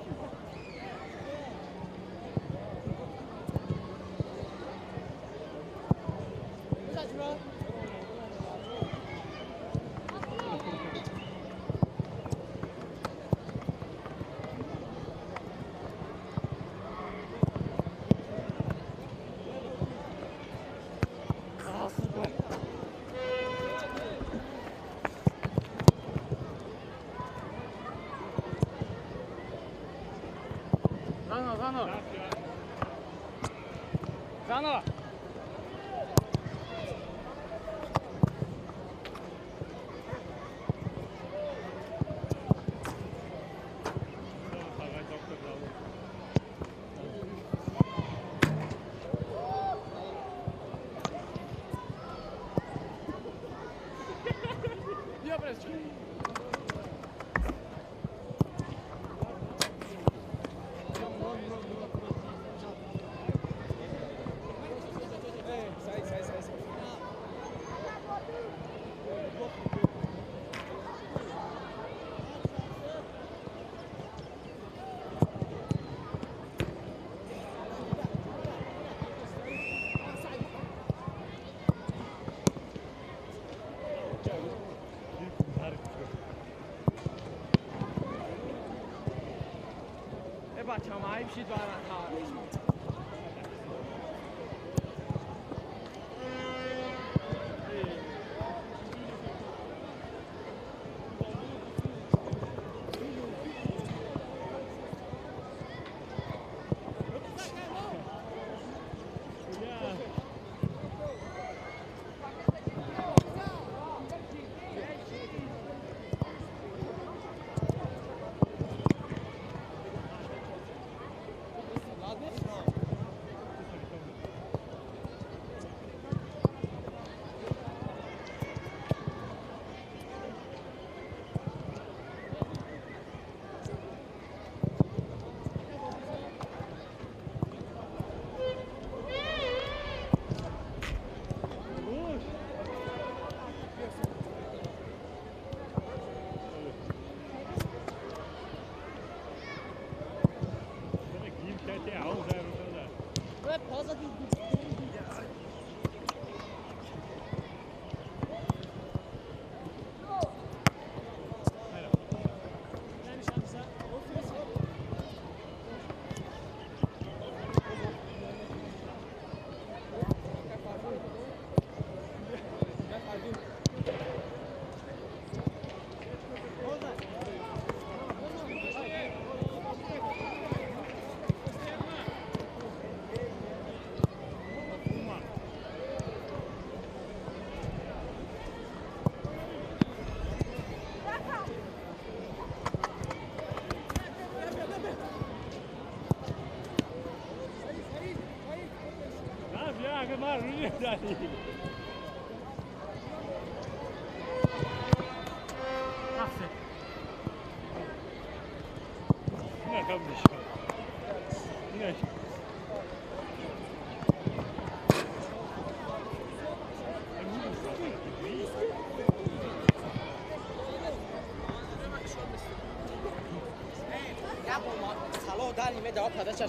Zano! بچه‌ها معیب شید و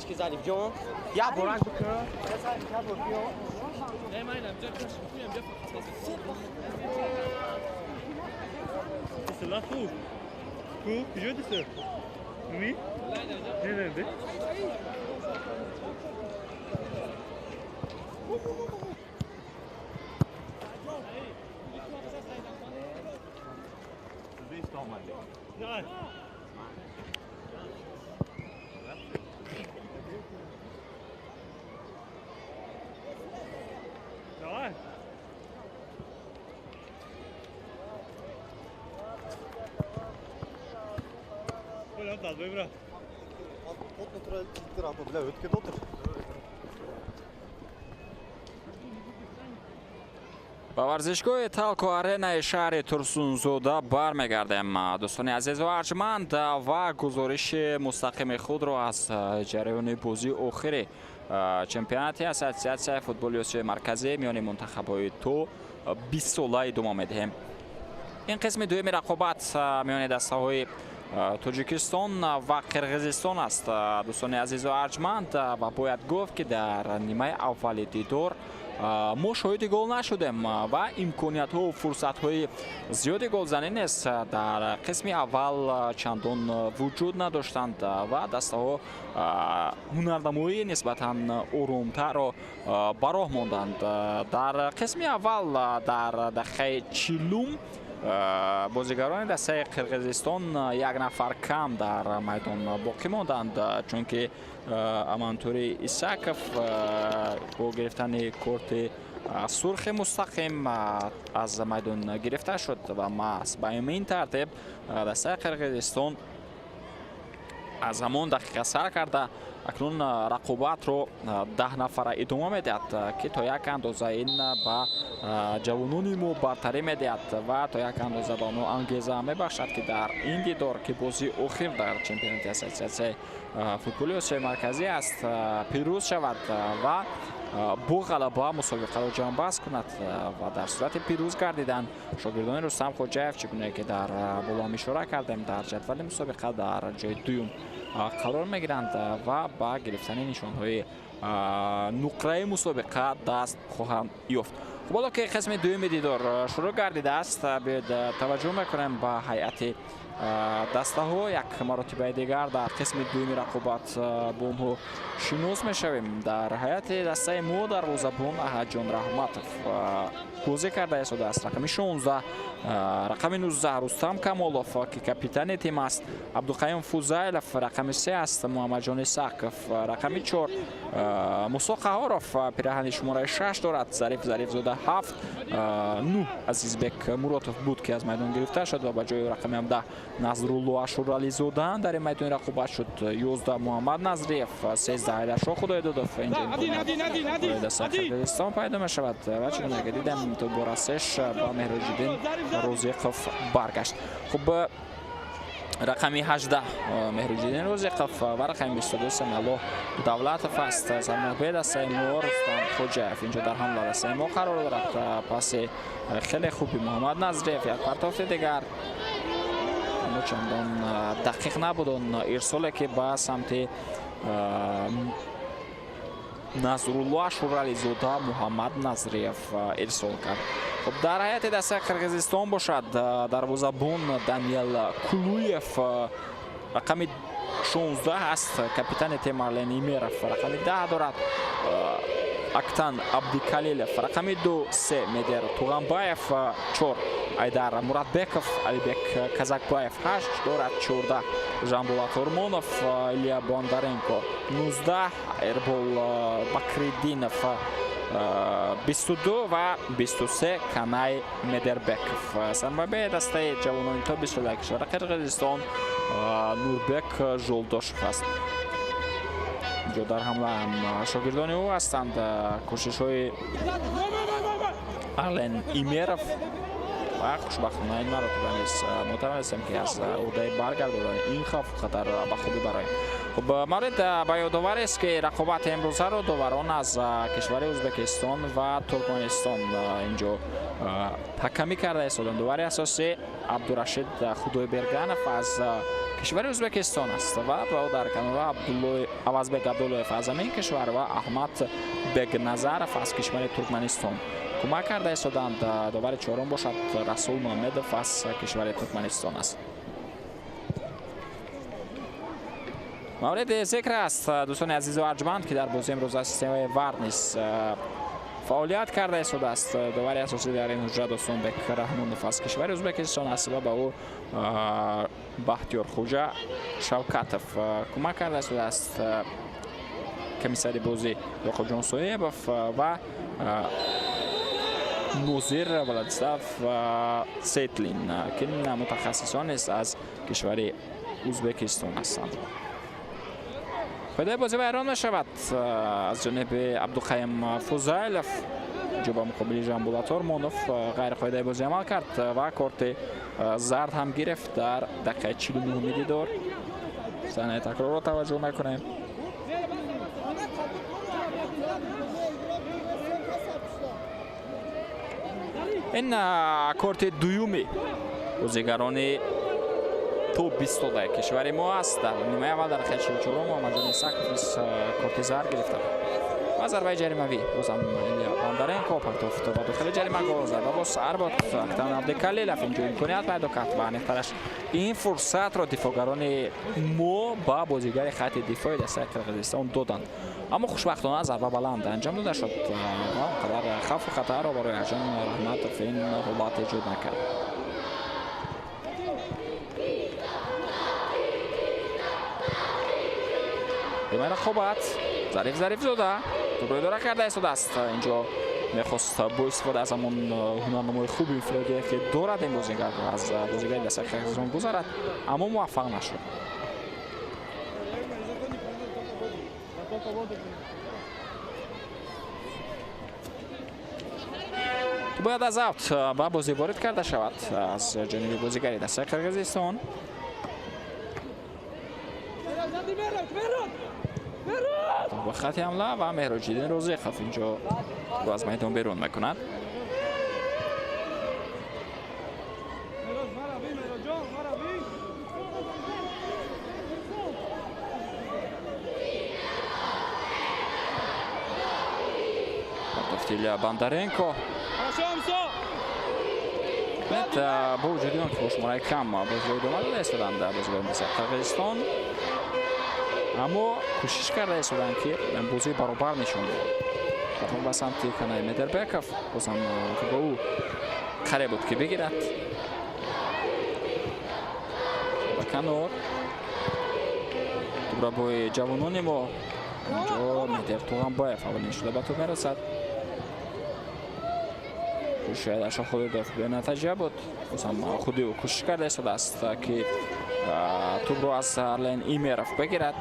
که زدیم جون یا برنگ بکنم Ist la fu. Ku, kujua tu sir. Mimi? Ne be? Ja. Давай. Hvordan tar du bra? ба варзишгоҳи талко аренаи шаҳри турсунзода бармегардем. дӯстони азизу арҷманд ва гузориши мустақими худро аз ҷараёни бозии охири чемпионати ассотсиатсияи футболи осиёи марказӣ миёни мунтахабҳои то 20 сола идома медиҳем. ин қисми дуюми рақобат миёни дастаҳои тоҷикистон ва қирғизистон аст. дӯстони азизу арҷманд ва бояд гуфт ки дар нимаи аввали дидор мо шоҳиди гол нашудем ва имкониятҳо фурсатҳои зиёди голзанӣ нест дар қисми аввал чандон вуҷуд надоштанд ва дастаҳо ҳунарнамоии нисбатан оромтарро ба роҳ монданд. дар қисми аввал дар дақиқаи 40 бозигарони дастаи қирғизистон як нафар кам дар майдон боқӣ монданд, чунки амантури исаков бо гирифтани корти сурхи мустақим аз майдон гирифта шуд ва маҳз ба ин тартиб дастаи қирғизистон аз ҳамон дақиқа сар карда акнун рақобатро 10 нафара идома медиҳад ки то як андоза ин ба ҷавонони мо бартарӣ медиҳад ва то як андоза ба онҳо ангеза мебахшад ки дар ин дидор ки бозии охир дар чемпионати ассотсиатсияи футболи осиёи марказӣ аст пирӯз шавад ва бо ғалаба мусобиқаро ҷамъбаст кунад ва дар сурати пирӯз гардидан шогирдони рустам хоҷаев чӣ гуне ки дар боло ишора кардем дар ҷадвали мусобиқа дар ҷои дуюм қарор мегиранд ва ба гирифтани нишонҳои нуқраи мусобиқа даст хоҳанд ёфт. хуб ҳоло ки қисми дуюми дидор шурӯъ гардидааст, биёед таваҷҷӯҳ мекунем ба ҳайати дастаҳо. як маротибаи дигар дар қисми дуюми рақобат бо онҳо шинос мешавем. дар ҳайати дастаи мо дарвозабон аҳадҷон раҳматов бозӣ карда истодааст. рақами 16, рақами 19 рустам камолов ки капитани тим аст, абдуқаим фузайлов рақами 3 аст, муҳаммаҷон исақов рақами 4, мусо қаҳоров пираҳани шумораи 6 дорад, зариф зарифзода 7, 9 азизбек муротов буд ки аз майдон гирифта шуд ва ба ҷои рақами 17 назрулло ашурализода дар ин майдони рақобат шуд, 11 муҳаммад назриев, 13 ҳайдаршоҳ худоидодов дастаи қирғизистон пайдо мешавад ва чӣ гуна ки дидем то бо расеш ба меҳроҷиддин розиқов баргашт. хуб рақами 18 меҳроҷиддин розиқов ва рақами 22 самиаллоҳ давлатов аст. зармаҳбои дастаи мо рустам хоҷаев инҷо дар ҳамла дастаи мо қарор дорад. паси хеле хуби муҳаммад назриев, як партофти дигар чандон дақиқ набуд он ирсоле ки ба самти назрулло шурализода муҳаммад назриев ирсол кард. خب در حیات دست قرقیزستان باشد دروازه‌بان دانیل کلویف رقم 16 است، کاپیتان تیم آرلن ایمیرف رقم 10 دارد، اکتان عبدیکلیلف رقم 2 3 مدر توغانبایف 4 айдар муратбеков алибек казакбаев 8 дорад 14 жамбулат ормонов илья бондаренко 19 эрбол бакриддинов 22 ва 23 канай медербеков. Самбабе дастаи ҷавонони то 21 кишвари қирғизистон нурбек жолдошев аст. инҷо дар ҳамла ҳам шогирдони ӯ ҳастанд. кӯшишҳои арлен имеров ва хушбахтона ин маротиба низ метавонистем ки аз ӯҳдаи баргардонани ин хавф хатар ба хубӣ бароем. خب مورد به یادآور است که رقابت امروزه رو داوران از کشور ازبکستان و ترکمنستان اینجا حکمی کرده است. داور اساسی عبدالرشید خدایبرگنف از کشور ازبکستان است و با در کنار عوضبک عبداللهیف از همین کشور و احمد بگ نظرف از کشور ترکمنستان کمک کرده است. داور چهارم باشد رسول محمدов از کشور ترکمنستان است. مورد ذکر است دوستان عزیز و ارجمند که در بازی امروز از سیستم وار نیز فعالیت کرده است. داور اساسی در این حجره دوستان بک رحمونов از کشور ازبکستان است و به او بختیار خوجا شوکتов کمک کرده است. کمیسر بازی یعقوب جان صهیبов و نوزیر ولادیسلاف سیتلین که متخصصان است از کشور ازبکستان هستند. پایده بازی ویران می شود از جانب عبدالقیم فوزایلف جو با مقابل جانبولات ارمونوف غیر قاعده بازی عمل کرد و کارت زرد هم گرفت در دقیقه 49 دیدار. صحنه تکرار را توجه میکنیم. این کارت دویومی بازیگران تو 20 کشور ما است. در نیمه اول در دقیقه 44 محمد جان ساکوف کارت زرد گرفت و ضربه جریمه‌ای بازم باندارنکو پرتافت و داخل جریمه گل زد و باز اربات اکتان عبدالکلیلف اینجا امکانیت پیدا کرد و انفترش این فرصت را دفاعگران ما با بازیگر خط دفاعی دست قرقیزستان دادند، اما خوشبختانه ضربه بلند انجام داده شد و اونقدر خوف و خطر را برای اجان رحمتov این حالات ایجاد نکرد. دیمه رقابت ظریف زاده تو اداره کرده است. اینجا میخواست با استفاده از همون هنرنمای خوب انفرادی که دارد این بازیگر از بازیگر دست قرقیزستان گذارد اما موفق نشد. تو باید از اوت با بازی وارد کرده شود از جانب بازیگری دست قرقیزستان. با خط حمله و مهراجیدین روزیخوف اینجا رو از میدان بیرون میکند. Ilya Bondarenko با وجود اون که شماره کم بازی دومده استادند بازیگر مثل قرقیزستان، اما کوشش کرده استادند که بازی برابر نشون بده. با سمت کنای مدربکov بازم که با او قرار بود که بگیرد و کنار دوباره با جوانان ما اینجا مهدی توغانبایف اولین شده به تو میرسد. شاید اشا خود به نتیجه بود بازم خودی او کوشش کرده است که توپ رو از ارلن ایمیرف بگیرد.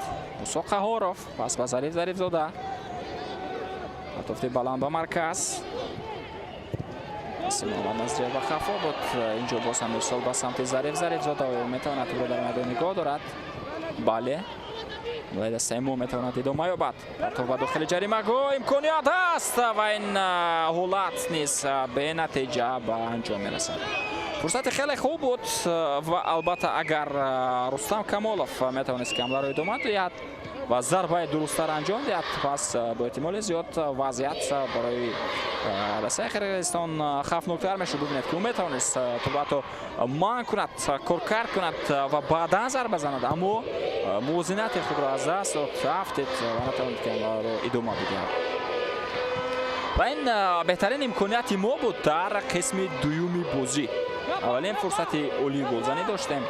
مساق هاروف پس با ظریف زاده توفتی بلند با مرکز محمد نظریه و خفا بود. اینجا باز هم ارسال با سمت ظریف زاده و میتواند توپ رو در میدان نگاه دارد. بله باید سیمو میتواند ادامه یابد. توپ به داخل جریمه گو امکانیت است و این حالت نیز به نتیجه به انجام میرسد. فرصت خیلی خوب بود و البته اگر رستم کمالوف میتوانست که حمله رو ادامه دهد و ضربه درست‌تر انجام دهد. پس با احتمال زیاد وضعیت برای دسته قرقیزستان خطرناک‌تر میشه. ببینید که او میتوانست توپ مان کند، کار کند و بعدا ضربه بزند، اما موازنت خود را از دست داد، رفتید و نتوانید که آن را ادامه بدهد. و این بهترین امکانیت ما بود در قسم دومی بازی. اولین فرصت اولی گلزنی داشتیم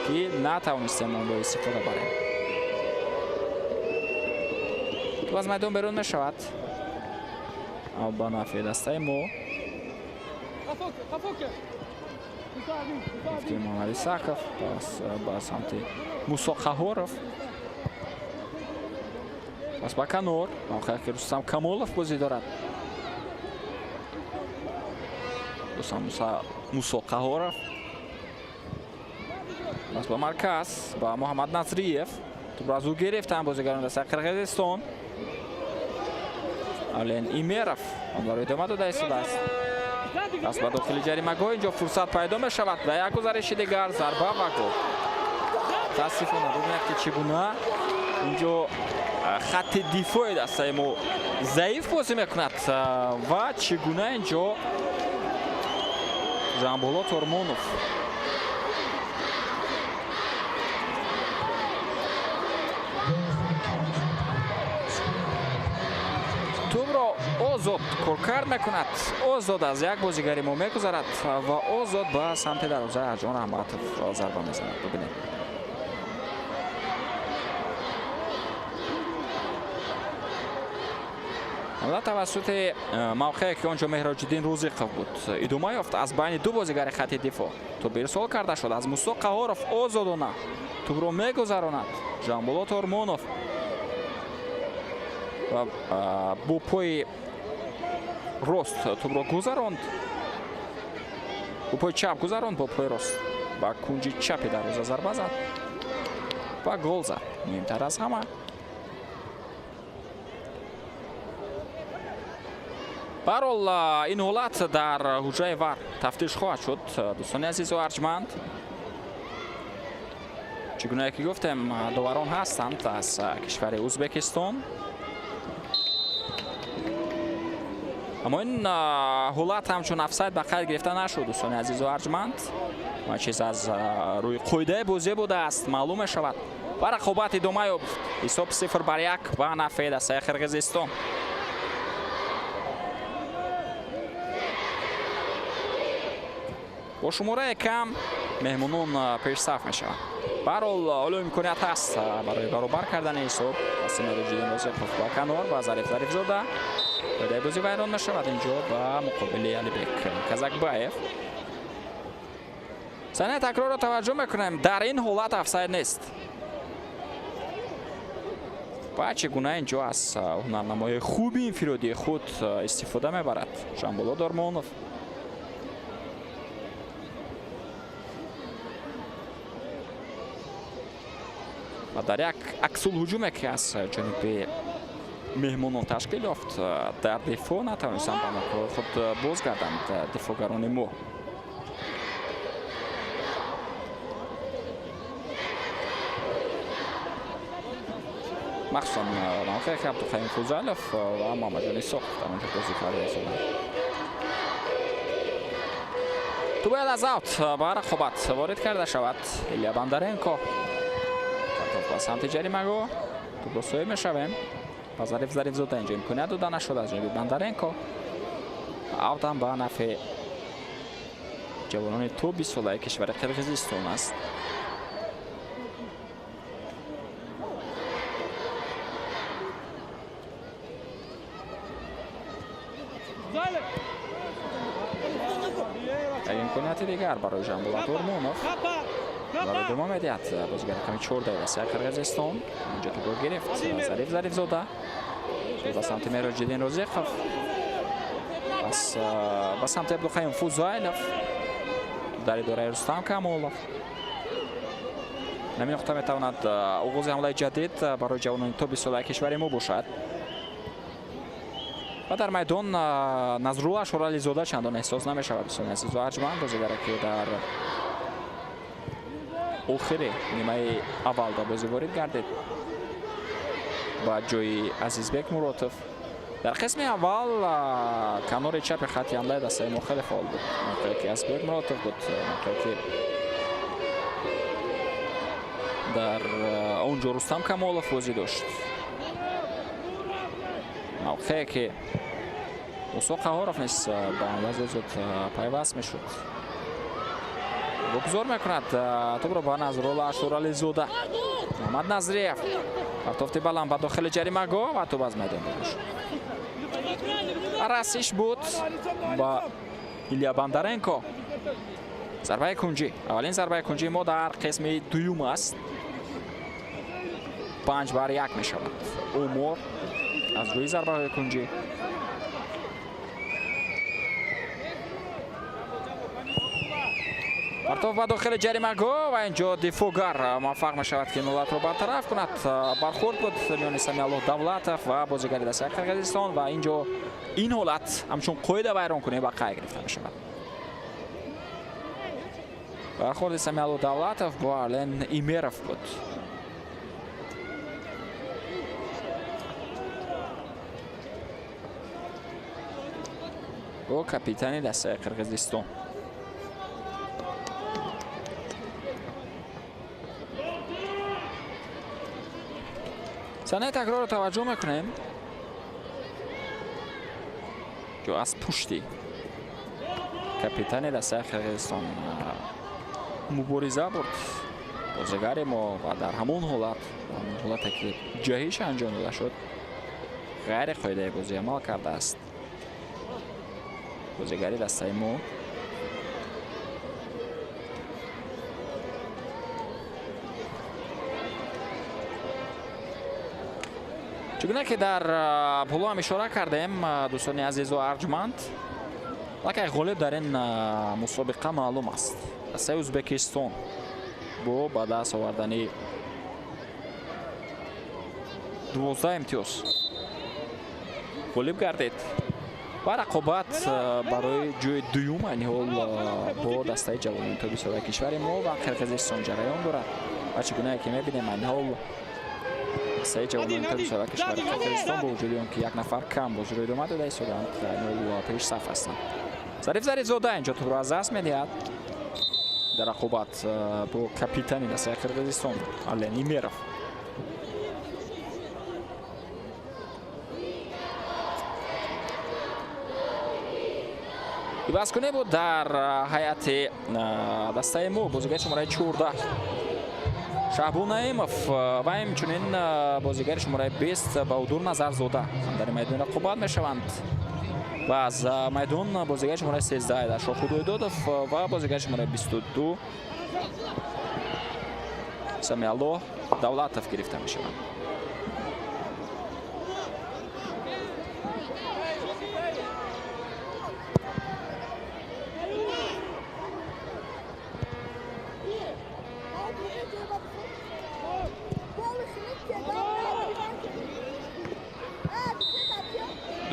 که نتوانستیم آن را استفاده بریم. تو از میدان بیرون می شود با نفع دسته ما. گفتیم محمد ساکف با سمت موسی قهورов. پس با کنور موقعی که رستم کمالov بازی دارد. موسی قهورов. پس با مرکز با محمد نظریف. تو برازو گرفتن بازیگران دسته قرقیزستان. الان ایمیرف آن را ادامه داده است. پس با داخل جریمه‌گاه اینجا فرصت پیدا می شود و یک گزارش دیگر ضربه و گل. متاسفانه ببینید که چگونه اینجا خط دفاعی دسته ما ضعیف بازی میکند و چگونه اینجا ژانبولات ارمونوف توپ را آزاد کار میکند. آزاد از یک بازیگری ما میگذرد و آزاد به سمت دروازه ارجان احمدov ضربه میزند. ببینید حالا توسط موقعی که آنجا مهراج‌الدین روزیقov بود ادامه یافت از بین دو بازیگر خط دفاع. توپ ارسال کرده شد از موسی قهورov. آزادانه توپ را میگذراند ژانبولات ارمونوف و با پای راست توپ را گذراند. با پای چپ گذراند با پای راست با کنج چپ دروازه ضربه زد و گل زد. مهمتر از همه برحال این حالت در حجره ور تفتیش خواهد شد. دوستان عزیز و ارجمند، چگونه که گفتم داوران هستند از کشور ازبکستان، اما این حالت همچون افساید به قید گرفته نشد. دوستان عزیز و ارجمند، ما چیز از روی قاعده بازی بوده است معلوم می شود. و رقابت ادامه یافت. حساب 0-1 به نفع دسته قرقیزستان. با شماره کم مهمونان پیشرفت می شوند. به هر حال حالا امکانیت هست برای برابر کردن حساب. مهراج‌الدین روزیقov با کنار و ظریف زاده قاعده بازی ویران می شود اینجا با مقابل علیبک کازاکباєв. صحنه تکرار را توجه میکنیم. در این حالت افساید نیست. و چگونه اینجا از هنرنمای خوبی انفرادی خود استفاده میبرد ژانبولات ارمونوف. و در یک عکس‌الهجومی که از جانب مهمانان تشکیل یافت در دفاع نتوانستند به خود بازگردند دفاعگران ما. مخصوصا موقعی که عبدالخیم فوزالوف و محمد یونیسوف در اونجا بازی کرده هستند. تو باید از اوت به رقابت وارد کرده شود. ایلیا بندرنکو با سمت جریمه‌گاه توپ را صاحب میشویم. و ظریف زاده اینجا امکانیت داده نشد از جانب بندرنکو. اوت هم به نفع جوانان تو 20 ساله کشور قرقیزستان است. یک امکانیت دیگر برای ژانبولات ارمونوف. برای ادامه میدهد بازیگر کمی 14 دسته قرقیزستان. اینجا توپ را گرفت ظریف زاده به سمت مهراج‌الدین روزیقov. پس به سمت عبدالخیم فوزالوف در اداره رستم کمالov. نمی نقطه میتواند آغاز حمله جدید برای جوانان تو 20 ساله کشور ما باشد. و در میدان نظرالله شورالی زاده چندان احساس نمی شود. دوستان عزیز و ارجمند، بازیگر که در آخر نیمه اول در بازی وارد گردید. ба ҷои Азизбек Муротов. дар қисми аввал канори чапи хатти ҳамлаи дастаи мо хеле фаъол буд. мавқеъе ки Азизбек Муротов буд, мавқеъе ки дар онҷо Рустам Камолов бозӣ дошт. мавқеъе ки Мусо Қаҳоров низ ба ҳамлаи зуд пайваст мешуд. гузор мекунад тӯбро ба Назрулла Ашурализода. Муҳаммад Назриев партофти баланд ба дохили ҷаримагоҳ ва тӯб аз майдон берун шуд. расиш буд ба Илия Бондаренко. зарбаи кунҷӣ. аввалин зарбаи кунҷии мо дар қисми дуюм аст. 5-1 мешавад. умор аз рӯи зарбаҳои кунҷӣ. партоф ба дохили ҷаримагоҳ ва инҷо дифоъгар муваффақ мешавад ки нолатро бартараф кунад. бархурд буд миёни Самиаллоҳ Давлатов ва бозигари дастаи Қирғизистон ва инҷо ин ҳолат ҳамчун қоида вайронкунӣ ба қай гирифта мешавад. бархурди Самиаллоҳ Давлатов бо Ален Имеров буд. бо капитани дастаи Қирғизистон. санаи такрорро таваҷҷӯҳ мекунем. ҷо аз пушти капитани дастаи Қирғизистон мубориза бурд бозигари мо ва дар ҳамон ҳолате ки ҷаҳиш анҷом дода шуд ғайри қоидаи бозӣ амал кардааст бозигари дастаи мо. чугуне ки дар пуло ҳам ишора кардем, дӯстони азизу арҷманд, лакай ғолиб дар ин мусобиқа маълум аст. дастаи Ӯзбекистон бо ба даст овардани 12 имтиёз ғолиб гардид ва рақобат барои ҷои дуюм айни ҳол бо дастаи ҷавонии тобисодаи кишвари мо ва Қирғизистон ҷараён дорад. ва чугуне ки мебинем айни ҳол дастаи ҷавонии тобисодаи кишвари Қирғизистон бо вуҷуди он ки як нафар кам бозиро идома дода истодаанд айни ҳол пеш саф ҳастанд. Зариф Зарифзода инҷо тӯбро аз даст медиҳад дар рақобат бо капитани дастаи Қирғизистон Ален Имеров. ибаскунӣ буд дар ҳайати дастаи мо бозигари шумораи 14 Шаҳбу Наимов ва ҳамчунин бозигари шумораи 20 Баҳодур Назарзода дар майдон рақобат мешаванд. ва аз майдон бозигари шумораи 13 Айдаршоҳ Худоидодов ва бозигари шумораи 22 Самиаллоҳ Давлатов гирифта мешаванд.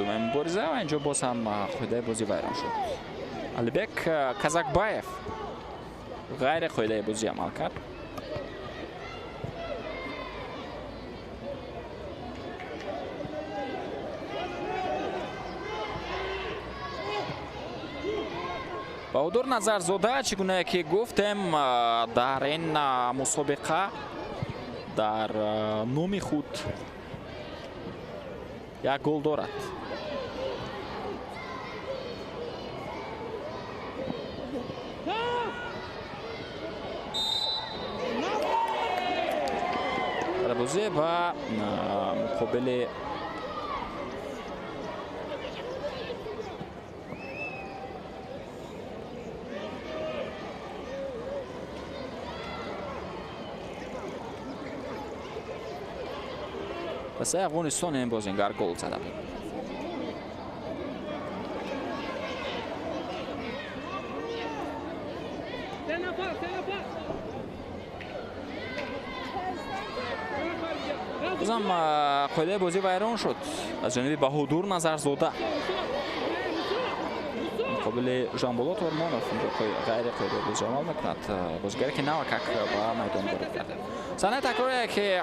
думаи мубориза ва инҷо боз ҳам қоидаи бозӣ вайрон шуд. Алибек Казакбаев ғайри қоидаи бозӣ амал кард. Баҳодур Назарзода чӣ гуна ки гуфтем дар ин мусобиқа дар номи худ як гол дорад. бозӣ ба муқобили дастаи Афғонистон ин бозингар гол зада буд. бозам қоидаи бозӣ вайрон шуд аз ҷониби Баҳодур Назарзода. مقابل ژانبولات ارمانوف غیر قیدی عمل میکند. بازیگری که ناوکک با میدان وارد کرده. صحنه تکراری که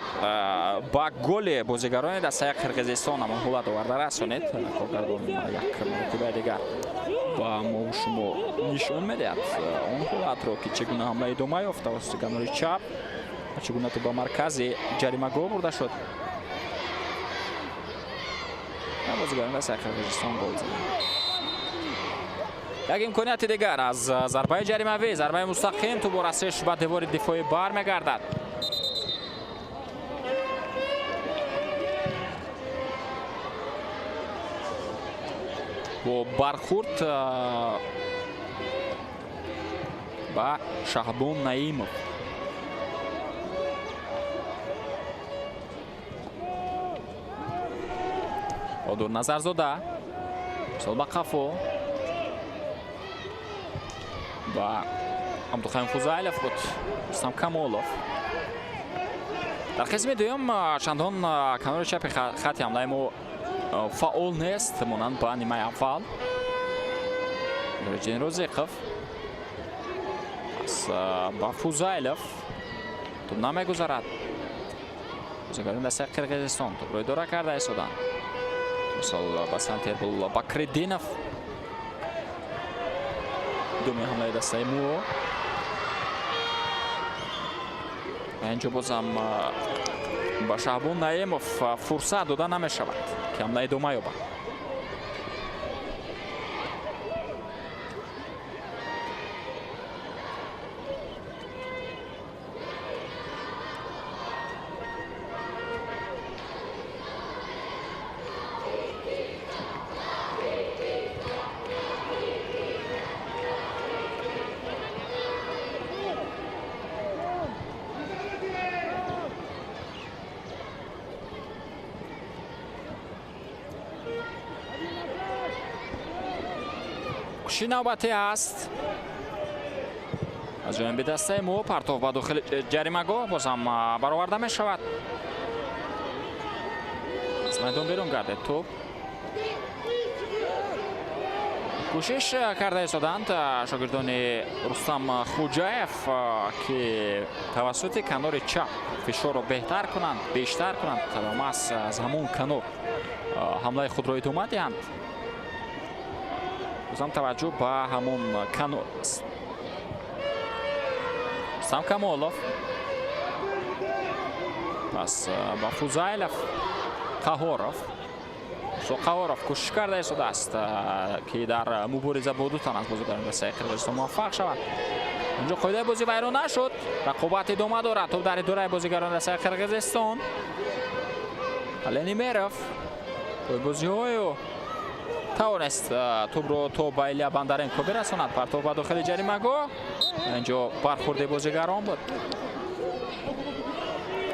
با گل بازیگران دسته قرقیزستان هم حالت آورده رسانید. کارگردان یک مرتبه دیگر با ما شما نشون میدهد اون حالت رو که چگونه حمله ادامه یافت توسط کنار چپ و چگونه تو با مرکز جریمه گل برده شد. بازیگران دسته قرقیزستان گل زدند. یک امکانیت دیگر از ضربه جریمه‌وی، ضربه مستقیم تو با رسش به دیوار دفاعی بر میگردد. با برخورد با شهبان نعیمов. Odor Nazarzoda. Sol به قفو. با عبدالخیم فوزایلوف بود. رستم کامولوف. در قسمت دوم چندان کنار چپ خط حمله ما فعال نیست مانند با نیمه اول. نوریدین روزیقوف با فوزایلوف توپ نمیگذارد. بازیگران دسته قرقیزستان توپ رو اداره کرده ایستادند. مثلا با سمت بکردینوف دومی حمله دسته مو. اینجا بازم با شهبان نعیمов فرصت داده نمی شود که حمله ادامه یابد. کشی نوبتی است از جانب دسته مو. پرتاب به داخل جریمه‌گاه بازم برآورده می شود. از میدان بیرون گردید توپ. کوشش کرده ایستادند شاگردان رستم خوجایف که توسط کنار چپ فشار را بهتر کنند، بیشتر کنند تا از همون کنار حمله خود را ادامه دهند. بازم توجه به همون کنار است. رستم کامولوف پس با فوزایلوف قهاروف. قهاروف کوشش کرده ایستاده است که در مبارزه با دو تن از بازیگران دسته قرقیزستان موفق شود. اینجا قاعده بازی ویران نشد. رقابت ادامه دارد. توپ در اداره بازیگران دسته قرقیزستان. الینیمیروف بازی‌های توانست توپ رو تو با ایلیا بندرنکو برساند. پرتاب به داخل جریمه‌گاه. اینجا برخورد بازیگران بود.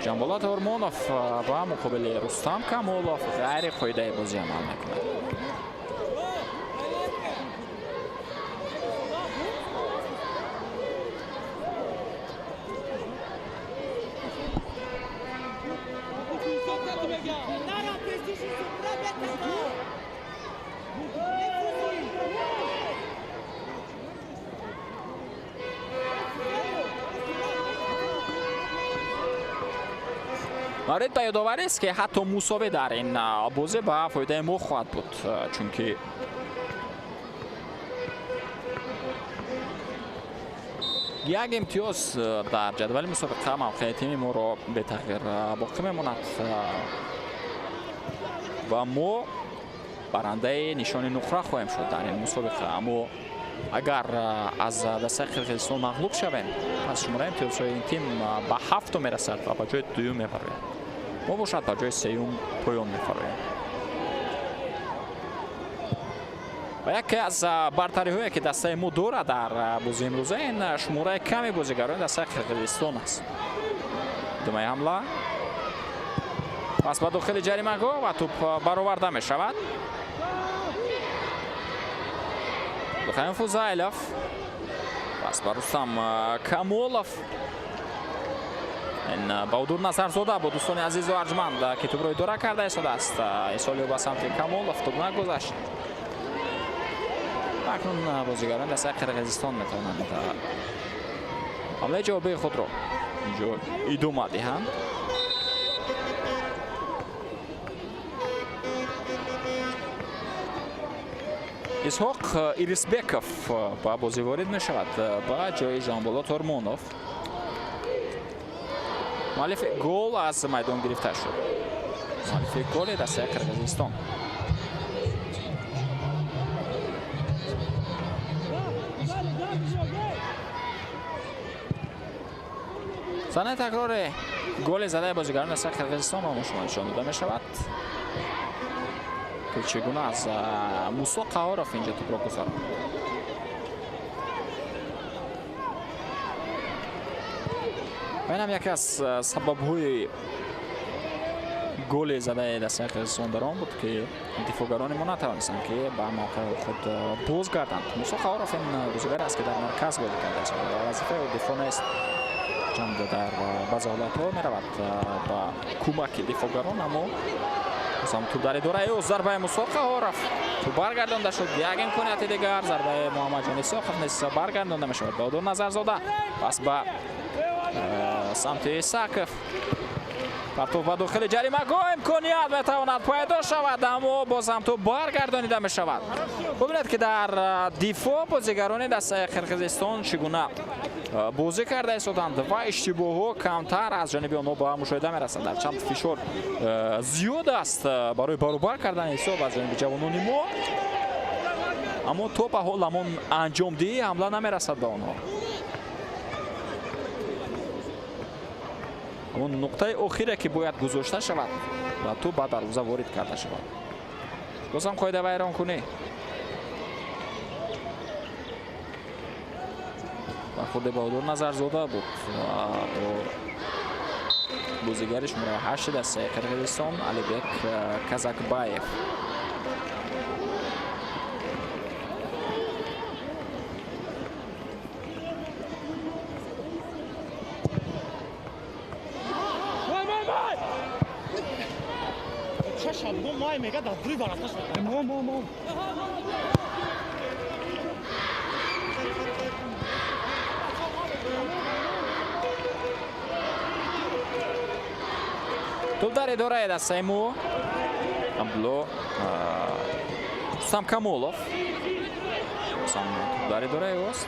ژانبولات ارمانوف با مقابل رستم کامولوف غیر قاعده بازی عمل میکند. مورد به یادآوری است که حتی مساوی در این بازی به فایده ما خواهد بود، چون که یک امتیاز در جدول مسابقه موقع تیم ما را به تغییر باقی میماند و ما برنده نشان نقره خواهیم شد در این مسابقه. اما اگر از دسته قرقیزستان مغلوب شویم پس شماره امتیازهای این تیم به 7 میرسد و به جای دوم میپرویم. ما باشد به جای سوم پایان میپرویم. و یکی از برتری هایی که دسته ما دارد در بازی امروزه این شماره کمی بازیگران دسته قرقیزستان است. ادامه حمله پس به داخل جریمه‌گاه و توپ برآورده می شود. بخوایم فوزایلوف پس به رستم کامولوف. این با Odor Nazarzoda با دوستان عزیز و ارجمند که توپ را اداره کرده ایستاده است. این سالی به سمت کامولوف توپ نگذشت. اکنون بازیگران دسته قرقیزستان میتوانند حمله جوابی خود را اینجا ادامه دهند. اسحاق ایریسبکوف با بازی وارد می شود با جای ژانبولا تورمونوف. مؤلف گل از میدان گرفته شد. مؤلف گل دسته قرقیزستان. صحنه تکرار گل زده بازیگران دسته قرقیزستان با شما نشان داده می شود که چگونه از موسی قهارف اینجا توپ را گذارد. و این هم یکی از سبب‌های گل زده دسته قرقیزستان در آن بود که دفاعگران ما نتوانستند که به موقع خود بازگردند. موسی قهارف این بازیگر است که در مرکز بازی کرده است و وظیفه دفاع نیست. چند در بعض حالت‌ها می‌رود با کمک دفاعگران، اما مثلا تو در اداره او ضربه موسی قهارف تو برگردانده شد. یک امکانیت دیگر ضربه محمد جان اسحاقов نیست برگردانده می‌شود. بهادر نظرزاده پس به سمت اسحاقов پرتو به داخل جریمه گاه امکانیت میتواند پیدا شود، اما باز هم تو برگردانیده می شود. ببینید که در دفاع بازیگران دسته قرقیزستان چگونه بازی کرده ایستادند و اشتباه ها کمتر از جانب آنها به مشاهده می رسند. در چند فشار زیاد است برای برابر کردن حساب از جانب جوانان ما، اما توپ حال همون انجام دهی حمله نمی رسد به آنها. اون نقطه آخری که باید گذاشته شود و تو بعد دروازه وارد کرده شود. بازم قاعده ویران کنی و خود بهادر نظرزاده بود و بازیگر شماره 8 دسته قرقیزستان علیبک کازاکبایف. توپ در اداره دسته مو امبلو رستم کامولوف در اداره اوست.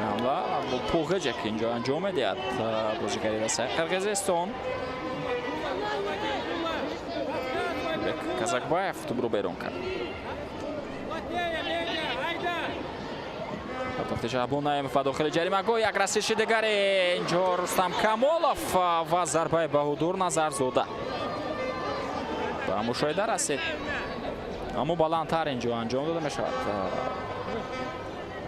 حمله با پوغجه که اینجا انجام میدهد بازیگری دسته قرقیزستان. کازاکبایف توپ رو بیرون کرد. تفتیش ابو نایمов به داخل جریمه گاه یک رسش دیگر اینجا رستم کامولوف و ضربه بهادر نظرزاده به مشاهده رسید، اما بلندتر اینجا انجام داده می شود.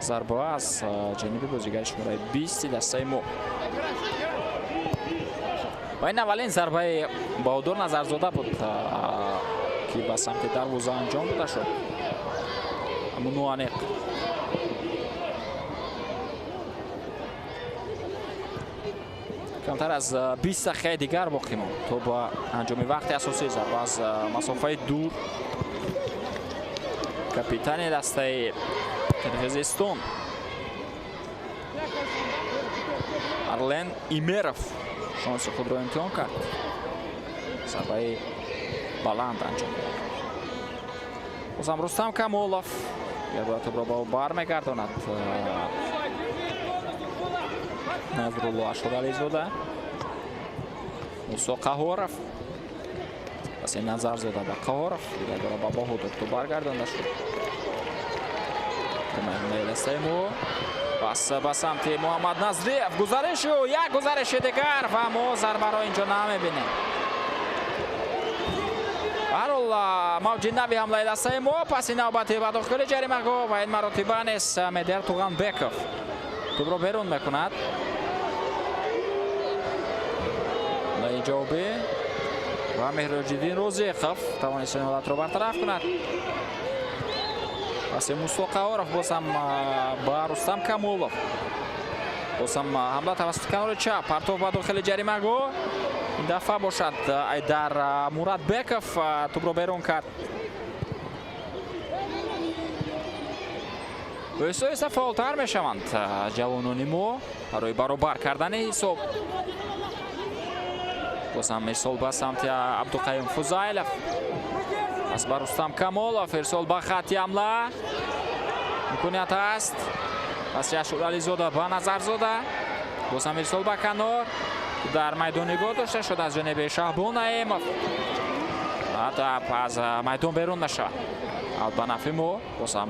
ضربه از جانب بازیگر شماره 20 دسته ما و این اولین ضربه بهادر نظرزاده بود که به سمت دروازه انجام داده شد. اما نوانق کمتر از 20 دقیقه دیگر باقی ماند تا با انجام وقت اساسی ضربه از مسافه دور کاپیتان دسته قرقیزستان ارلن ایمیروف شانس خود را امتحان کرد. ضربه بلند انجام داد. بازم رستم کامولوف توپ را با بر میگرداند. نظرالله اشرفعلیزاده موسی قهارف پس این نظرزاده به قهارف دیگر برای با بهادر تو برگردانده شد. کمرنده دسته مو پس به سمت محمد نظریف گزارش و یک گزارش دیگر و ما ضربه را اینجا نمیبینیم. برحال موج نوی حمله دسته مو پس این نوبتی به داخل جریمه گاه و این مراتبه نیست مدر توغنبکov توپ را بیرون میکند. جوابی و مهراج‌الدین روزیخوف توانست این حالت را برطرف کند. پس موسی قهارف باز هم با رستم کامولوف باز هم حمله توسط کنار چپ پرتو به داخل جریمه گاه. این دفعه باشد در مراد بکوف توپ را بیرون کرد. اویسا فعالتر میشوند جوانان ما برای برابر کردن حساب. باز هم ارسال به سمت عبدالقیوم فضایلов. از بر رستم کمالов ارسال به خط حمله. امکانیت است. پس یشور علیزاده به نظرزاده. باز هم ارسال به کنار. در میدان نگاه داشته شد از جانب شهبان نعیمов. حتی از میدان بیرون نشود. به نفع ما. باز هم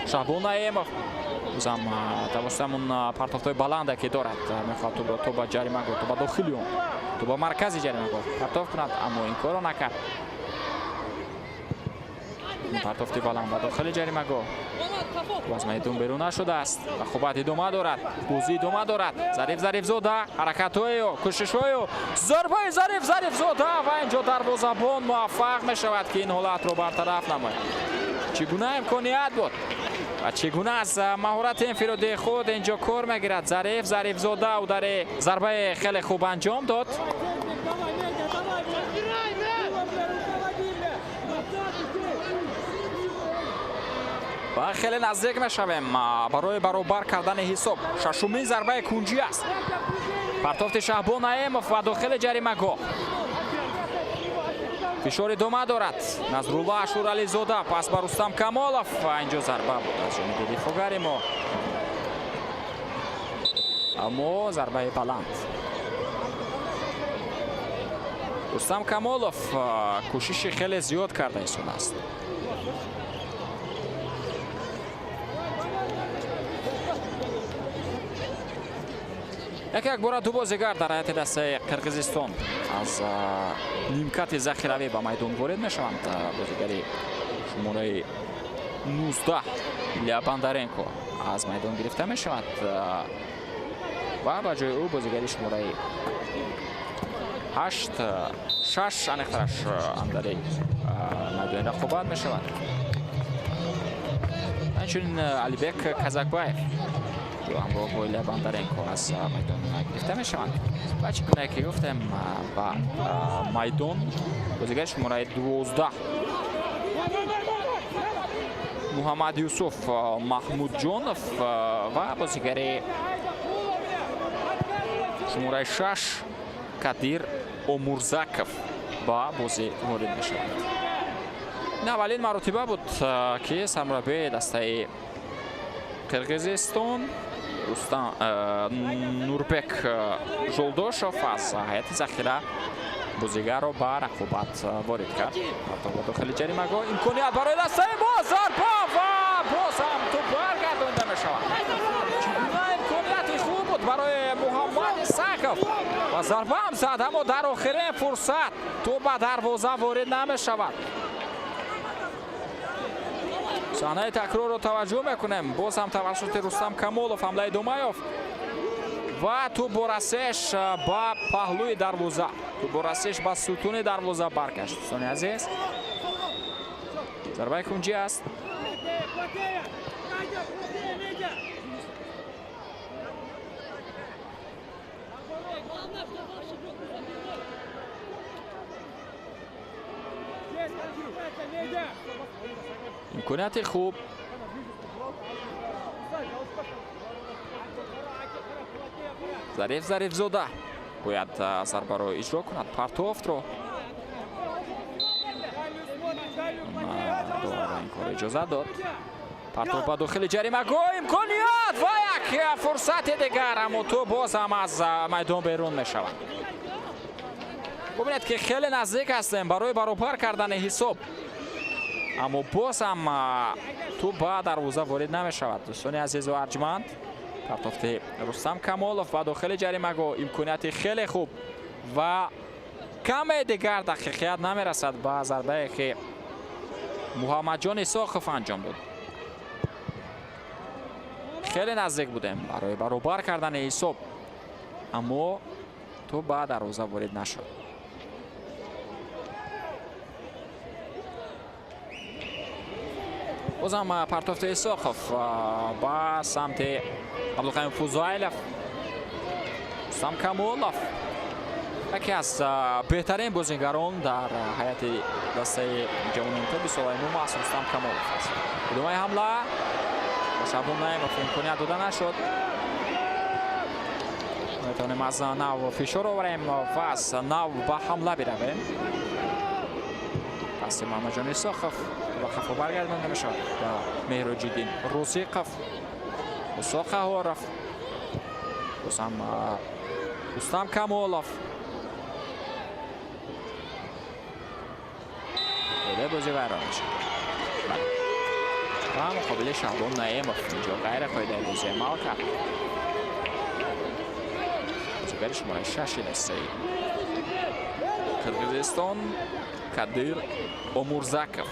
شهبان نعیمов. باز هم توسط اون پرتافت‌های بلنده که دارد میخواد تو با جریمه گل تو با داخلی اون تو با مرکزی جریمه گل پرتافت کند اما این کارو نکرد. پرتافت بلند با داخل جریمه گل باز میدان بیرون نشده است و خوبت ادامه دارد. بازی ادامه دارد. ظریف زاده حرکت‌های و کوشش‌های و ضربه ظریف زاده و اینجا دروازه‌بان موفق میشود که این حالت رو برطرف نماید. چگونه امکانیت بود و چگونه از مهارت انفرادی خود اینجا کار میگیرد ظریف زاده و در ضربه خیلی خوب انجام داد. و خیلی نزدیک میشویم برای برابر کردن حساب. ششمین ضربه کنجی است. پرتافت شهبان نعیمов و داخل جریمه گاه. فشار ادامه دارد. نظرالله اشور علیزاده پس بر رستم کمالов و اینجا ضربه بود از جانب دفاعگر ما. اما ضربه بلند. رستم کمالov کوشش خیلی زیاد کرده ایشون است. یک بار دو بازیگر در هیئت دسته قرقیزستان از نیمکت ذخیروی به میدان وارد میشوند. بازیگری شماره 19 ایلیا بندارенکو از میدان گرفته میشود و به جای او بازیگری شماره 6 انخترش اندری میدان رقابت میشود. همچنین علیبک کازاکبایف همراه با ایلیا بندارنکو از میدان گرفته میشوند و چگونه که گفتم با میدان بازیگر شماره 12 محمد یوسف محمود جانف و بازیگر شماره 6 کادیر امورزاکov با بازی وارد میشوند. این اولین مرتبه بود که سرمربی دسته قرقیزستان نوربек жолдошов از هیئت ذخیره بازیگر را به رقابت وارد کرد. با داخل جریمه گاه امکانیت برای دسته ما ضربه و باز هم تو برگردانده میشود. چگونه امکانیت خوب بود برای محمد ساکov و ضربه هم زد اما در آخرین فرصت تو به دروازه وارد نمیشود. صحنه تکرار رو توجه میکنیم. باز هم توسط رستم کمالov حمله ادامه یافت و تو برسش با پهلوی دروازه تو برسش با ستون دروازه برگشت. دوستان عزیز ضربه کنجی است. امکانیت خوب ظریف زاده باید ضربه رو اجرا کند. پرتافت رو این کار اجازه داد. پرتافت با داخل جریمه گاه امکانیت و یک فرصت دیگر اما تو باز هم از میدان بیرون می شود. ببینید که خیلی نزدیک هستیم برای برابر کردن حساب اما باز هم تو با دروازه وارد نمی شود. دوستان عزیز و ارجمند پرتافت رستم کمالov و داخل جریمه گاه امکانیت خیلی خوب و کم دیگر دقیقیت نمی رسد به ضربه که محمد جان اسحاقov انجام داد. خیلی نزدیک بودیم برای برابر کردن حساب اما تو با دروازه وارد نشد. بازم پرتافت اسحاقov با سمت عبدالقیوم فضایلov. رستم کمالov یکی از بهترین بازیگران در هیئت دسته جوانان تا 20 سالگی است. رستم کمالov است. ادامه حمله شابون نایموف امکانیت داده نشد. میتونیم از نو فشار آوریم و از نو به حمله برویم. پس محمد جان اساخوف و خفا برگردانده میشد به مهراجدین روزیقوف. اساخوف رستم کمالوف. بده بازی ویران میشه. و مقابل شابون نایموف اینجا غیر قاعده بازی عمل کرد. بازیگر شماره 6 دسته قرقیزستان کادیر امورزاکوف.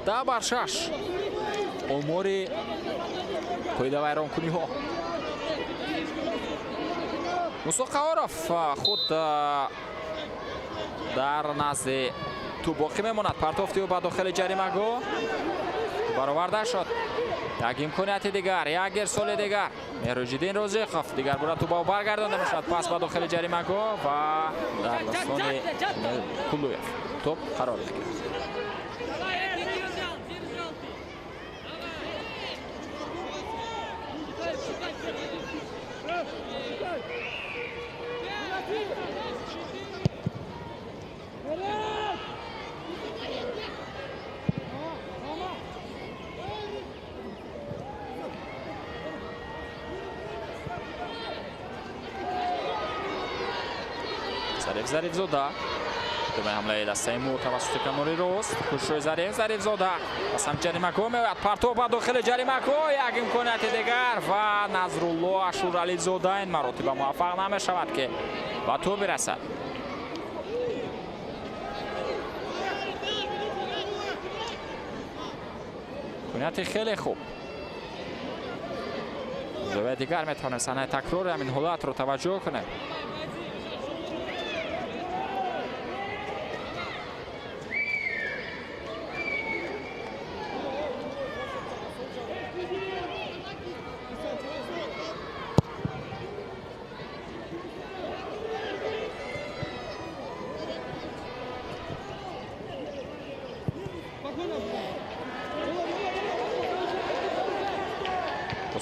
10-6 امور قاعده ویران کنی ها. مساقوف خود در نزد تو باقی میماند. پرتافتی و به داخل جریمه گاه برآورده شد. یک امکانیت دیگر، یک ارسال دیگر. مهراجدین روزیقوف دیگر بوده تو با برگردانده میشد. پس به داخل جریمه گاه و در دستان کلویف توپ قرار میگیرد. ظریف زاده به حمله دسته مو توسط کنوری روست. کوشش ظریف زاده از سمت جریمه گاه میآید. پرتاب به داخل جریمه گاه. یک امکانیت دیگر و نظرالله اشورعلی زاده این مراتب موفق نمیشود که به تو برسد. امکانیت خیلی خوب. زاویه دیگر میتونه صحنه تکرار همین حالت رو توجه کنه.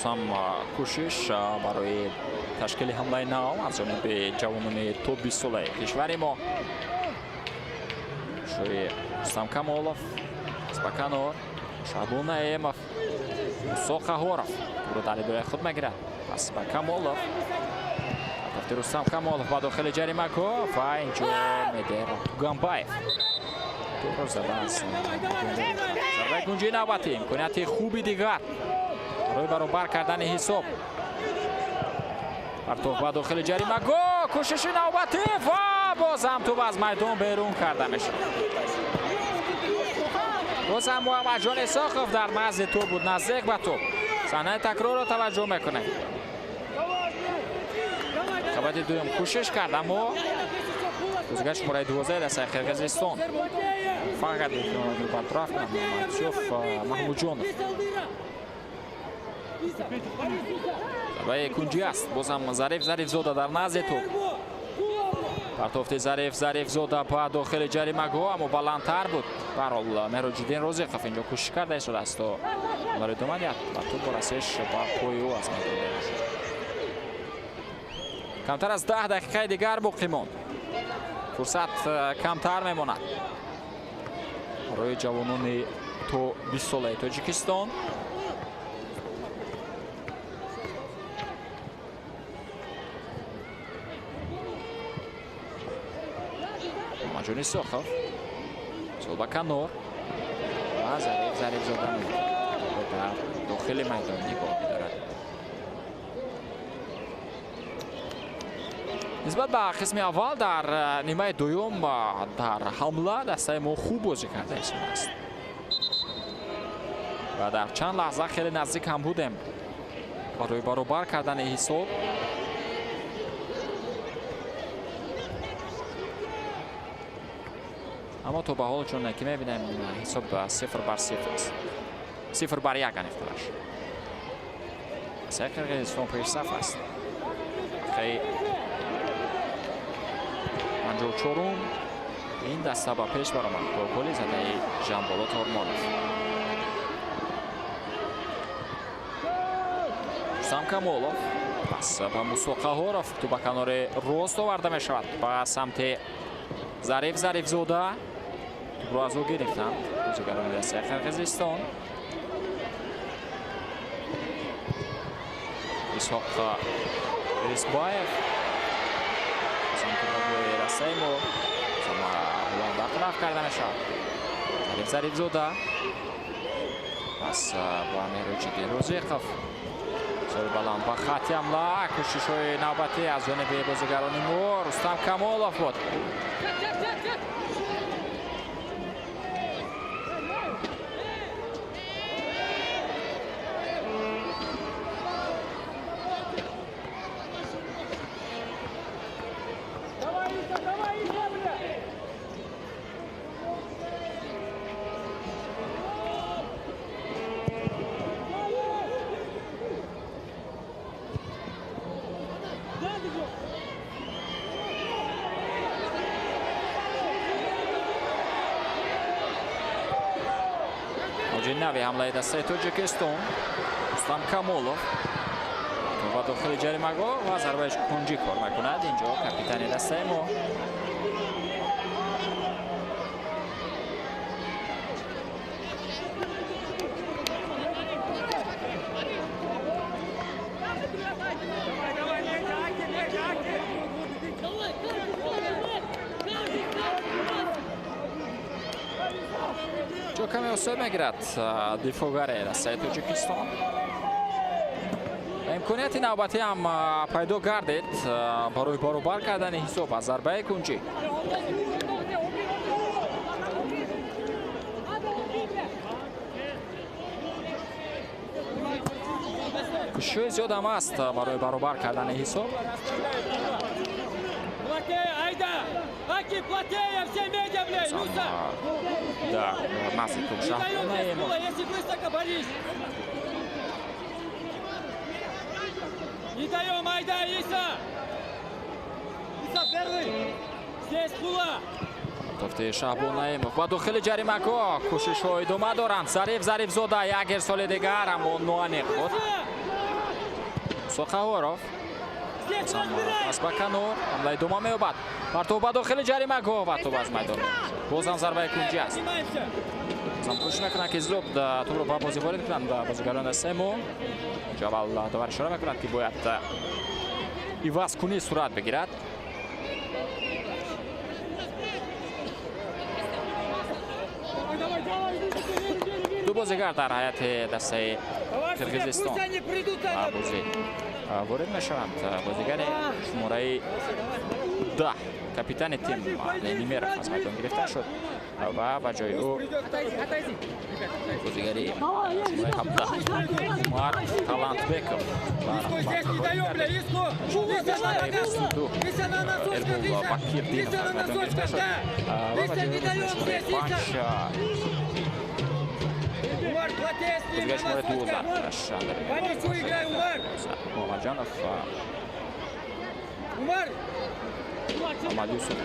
هم کوشش برای تشکیل حمله نو از جانب جوانان توپ 20 ساله کشور ما. شوی رستم کمالوف اسپاکانور شابون نایموف مساقوف رو در دوره خود میگیرد. پس به کمالوف رفته رستم کمالوف به داخل جریمه گاه و اینجا میده گامبایف تو زده است. ضربه گنجی نوبتی امکانیت خوبی دیگر روی برابر کردن حساب. پرتاب به داخل جریمه گاه. کوشش نوبتی و باز هم توپ از میدان بیرون کرده میشه. باز هم محمد جان اساخوف در مرز توپ بود، نزدیک به توپ. صحنه تکرار رو توجه میکنه. خبر دوم کوشش کرد اما بازیگر شماره 12 دسته قرقیزستان فقط بالطرف شوف محمود جانوف. ضربه کنجی است. بازم ظریف زاده در نزد توپ. پرتافت ظریف زاده به داخل جریمه گاه اما بلندتر بود. به هر حال مهراجدین روزیقوف اینجا کوشش کرده شده است و وارد اومد و توپ برسش با پای او از میدان. کمتر از 10 دقیقه دیگر باقی ماند. فرصت کمتر میماند روی جوانان تو 20 ساله تاجیکستان. جان اساخوف اسپاکانور و ظریف زاده در داخل میدان نگاه می‌دارد. نسبت به قسم اول در نیمه دوم در حمله دسته ما خوب بازی کرده است و در چند لحظه خیلی نزدیک هم بودیم برای برابر کردن حساب. اما تو به حال چون که میبینیم حساب 0-0 است. 0-1 گرفته‌اش. قرقیزستان پیش صف است. خیلی 54 این دسته با پیش برآمد با گلی زده ژانبولو تورمانوف. رустам камолов пас ба Мусо Қаҳоров ту ба канори рост оварда мешавад ба самти Зарифзода. тубро аз ӯ гирифтанд бозигарони дастаи Қирғизистон. исҳоқ Ирисбаев самти бобои дастаи мо буланд бартараф карда мешавад. Зарифзода пас ба Меҳрудҷиддин Розиқов. баланд ба хати ҳамла кӯшишҳои навбатӣ аз ҷониби бозигарони мо. Рустам Камолов буд. нави ҳамлаи дастаи Тоҷикистон. Рустам Камолов ва дохили ҷаримаҳгоҳ ва зарбаи кунҷӣ кор мекунад. инҷо капитани дастаи мо каме осеб мегирад дифогаре дастаи Тоҷикистон. имконияти навбатӣ ҳам пайдо гардид барои баробар кардани ҳисоб аз зарбаи кунҷӣ. кӯшишҳои зиёд ҳам аст барои баробар кардани ҳисоб. Да, Насипов Шахбонаемов. Не даем, айда, Иса! Иса, первый! Здесь Хула! тофти Шахбонаемов ба дохили ҷаримаҳгоҳ кӯшишҳои идома доранд. Зарифзода як ирсоли дигар аммо ноаниқ буд. Мусо Қаҳоров аз ба канор ҳамла идома меёбад. партов ба дохили ҷаримаҳгоҳ ва тӯб аз майдон. бозам зарбаи кунҷӣ аст. бозам кӯшиш мекунад ки зуб тӯбро ба бозӣ ворид кунанд бозигарони дастаи мо. ҷавал давар ишора мекунад ки бояд ивазкунӣ сурат бигирад. ду бозигар дар ҳайати дастаи Қирғизистон ба бозӣ ворид мешаванд. бозигари шумораи 10 капитани тим Немиров аз майдон гирифта шуд ва ба ҷои ӯ бозигари шумораи 17 Умар Талантбеков Эрбол Бакирдинов аз майдон гирифта шуд ва ба ҷои ӯ шумораи 5 бозигари шумораи 12 Муҳаммаҷанов Муҳаммад Юсуф.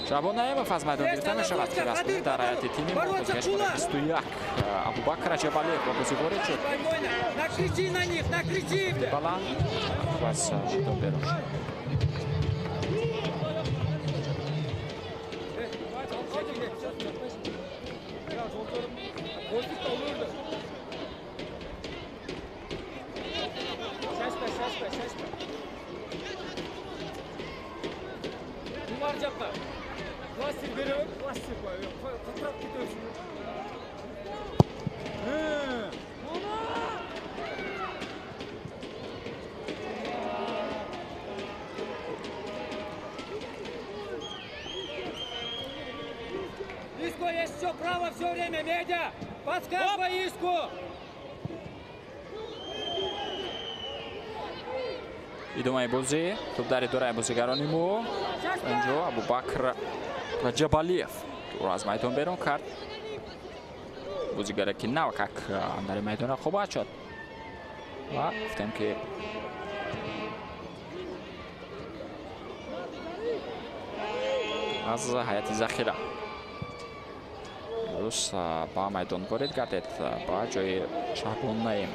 Шахбонаемов аз майдон гирифта мешавад ки расмӣ дар ҳайати тими мо бозигари шумораи 21 Абубакр Ҷабалиев ба бозӣ ворид шуд. баланд аз майдон берун шуд. Пластик берем, пластик потрап кетесің. Иско, есть все право все время, Медя! Подсказывай Иску! идомаи бозӣ тӯб дар идораи бозигарони мо. инҷо Абубакр Ҷабалиев тӯбро аз майдон берун кард. бозигаре ки навакак дар майдона хобат шуд. و گفتم که از هیئت ذخیره امروز با میدان وارد گردید با جای شعبان نعیمов.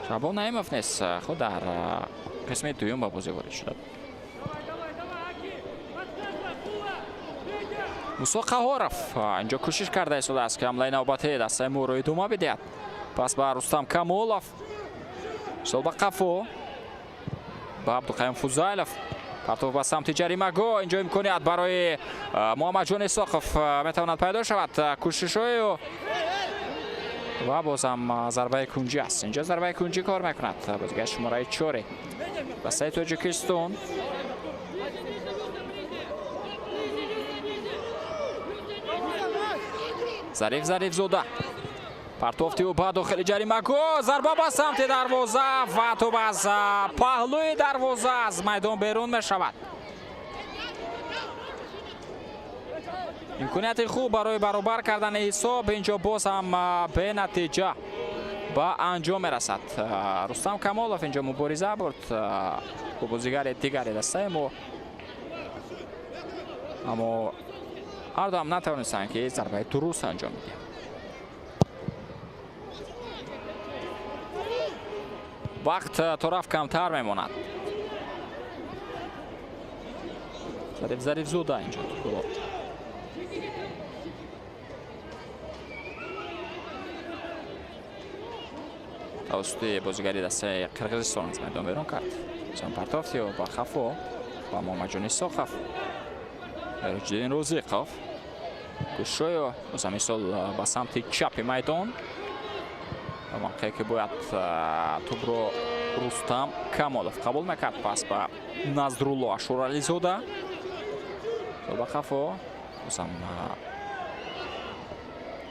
شعبان نعیمов نیز خود در قسمت دوم با بازی وارد شد. موسی قهارов اینجا کوشش کرده است که حمله نوبتی دسته مو رو ادامه بدهد. پس با رستم کامولов سول با قفو با عبدالقیوم فوزайлов پرتاب به سمت جریمه‌گاه. اینجا امکانیت برای محمد جان اسحاقов میتواند پیدا شود. کوشش‌های و بازم ضربه کنجی است. اینجا ضربه کنجی کار میکند. بازیگر شماره 4 دسته تاجیکستان. ظریف زوده پرتافتی او با داخل جریمه‌گاه. ضربه به سمت دروازه و توپ از پهلوی دروازه از میدان بیرون می شود. امکانیت خوب برای برابر کردن حساب اینجا باز هم به نتیجه با انجام میرسد. رستم کامولов اینجا مبارزه برد با بازیگر دیگری دسته ما، اما هر دو هم نتوانستند که ضربه درست انجام بدهند. وقت طرف کمتر میماند. ظریف زوده اینجا توسط بازیگری دسته قرقیزستان از میدان بیرون کرد. سام پرتافتی و با خفو با محمد جان اسحاقов رجدین روزیقov گوشوی و مثال با سمت چپ میدان موقعی که باید توپ رو رستم کامولов قبول میکرد. پس با نظرالله اشورالیزاده با خفو مثلا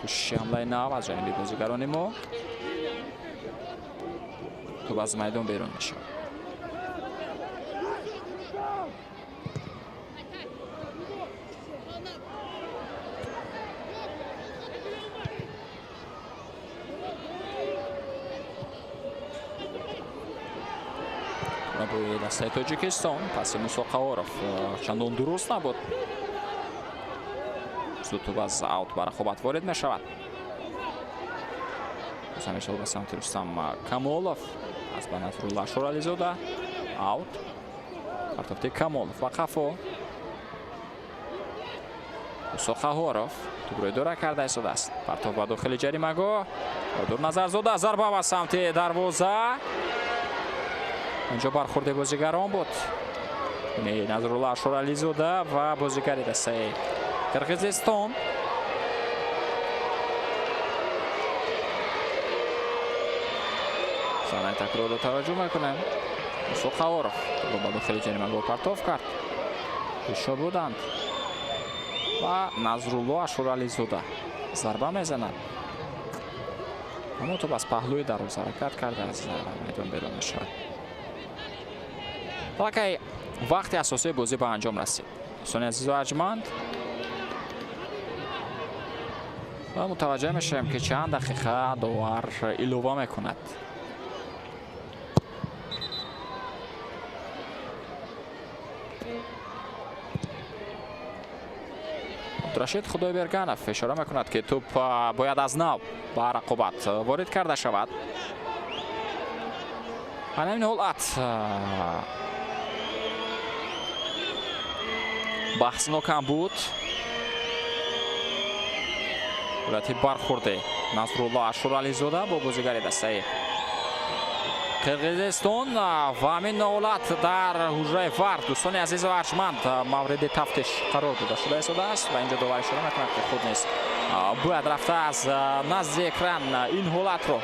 کوشش حمله نو از جانب بازیگران ما توپ از میدان بیرون میشه. برای دسته تاجیکستان پس موسی قهارов چندان درست نبود. زود توپ از اوت برای خوبت وارد می شود. مثلا به سمت رستم کامولov از به نظرالله اشورالیزاده اوت پرتافتی کامولov و قفو موسی قهارov توپ رو اداره کرده است. پرتاب به داخل جریمه‌گاه دور نظر زاده ضربه به سمت دروازه. اینجا برخورد بازیگران بود. نظرالله اشورالیزاده و بازیگر دسته قرقیزستان. صحنه تکرار رو توجه میکنم. موسی قهارov با داخل جریمه‌گاه پرتاب کرد. پیشا بودند و نظرالله اشورالیزاده ضربه میزند. اما تو بس پهلوی دروازه حرکت کرده از میدان بیرون میشود. حالا وقتی اساسی بازی به انجام رسید. دوستان عزیز و ارجمند و متوجه میشیم که چند دقیقه داور ایلوه میکند. عبدالرشید خدایبرگنov اشاره میکند که توپ باید از نو به رقابت وارد کرده شود. همین حالت بحث نکم بود. حالتی برخورده نظرالله اشورالیزاده با بازیگر دسته قرقیزستان و همین حالت در حجره ورد دوستان عزیز و ارجمند مورد تفتیش قرار داده شده است و اینجا داور اشاره میکند که خود نیست باید رفته از نزد اکران این حالت رو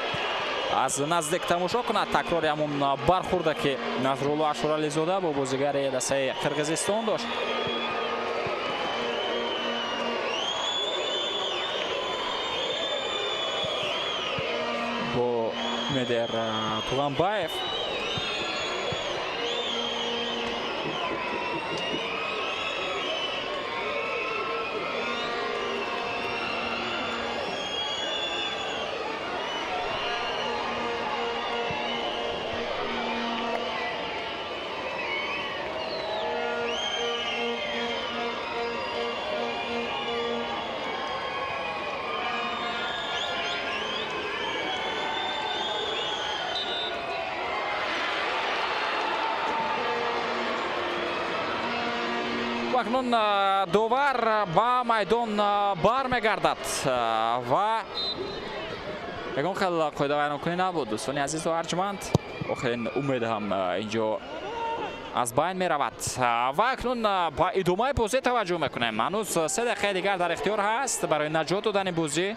از نزدیک تماشا کند. تکرار همون برخورده که نظرالله اشورالیزاده با بازیگر دسته قرقیزستان داشت. با مدر توغنباев акнун довар ба майдон бармегардад ва ягон хел қоидавайронкунӣ набуд. дӯстони азизу арҷманд, охирин умед ҳам инҷо аз байн меравад ва акнун ба идомаи бозӣ таваҷҷӯҳ мекунем. ҳанӯз 3 дақиқаи дигар дар ихтиёр ҳаст барои наҷот додани бозӣ.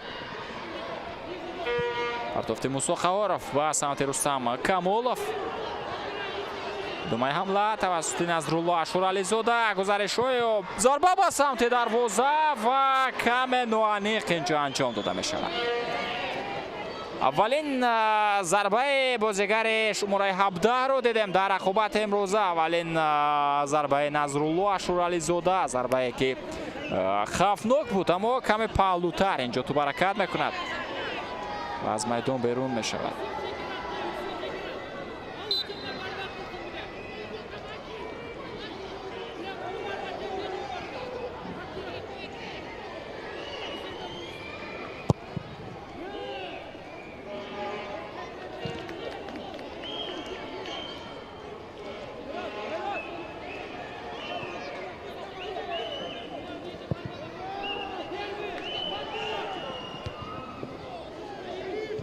партофти Мусо Хаворов ба самти Рустам Камолов. идомаи ҳамла тавассути Назрулло Ашурализода. гузаришҳои зарба ба самти дарвоза ва каме ноаниқ инҷо анҷом дода мешавад. аввалин зарбаи бозигари шумораи 17-ро дидем дар рақобати имрӯза. аввалин зарбаи Назрулло Ашурализода, зарбае ки хавфнок буд, аммо каме паҳлӯтар инҷо ту баракат мекунад ва аз майдон берун мешавад.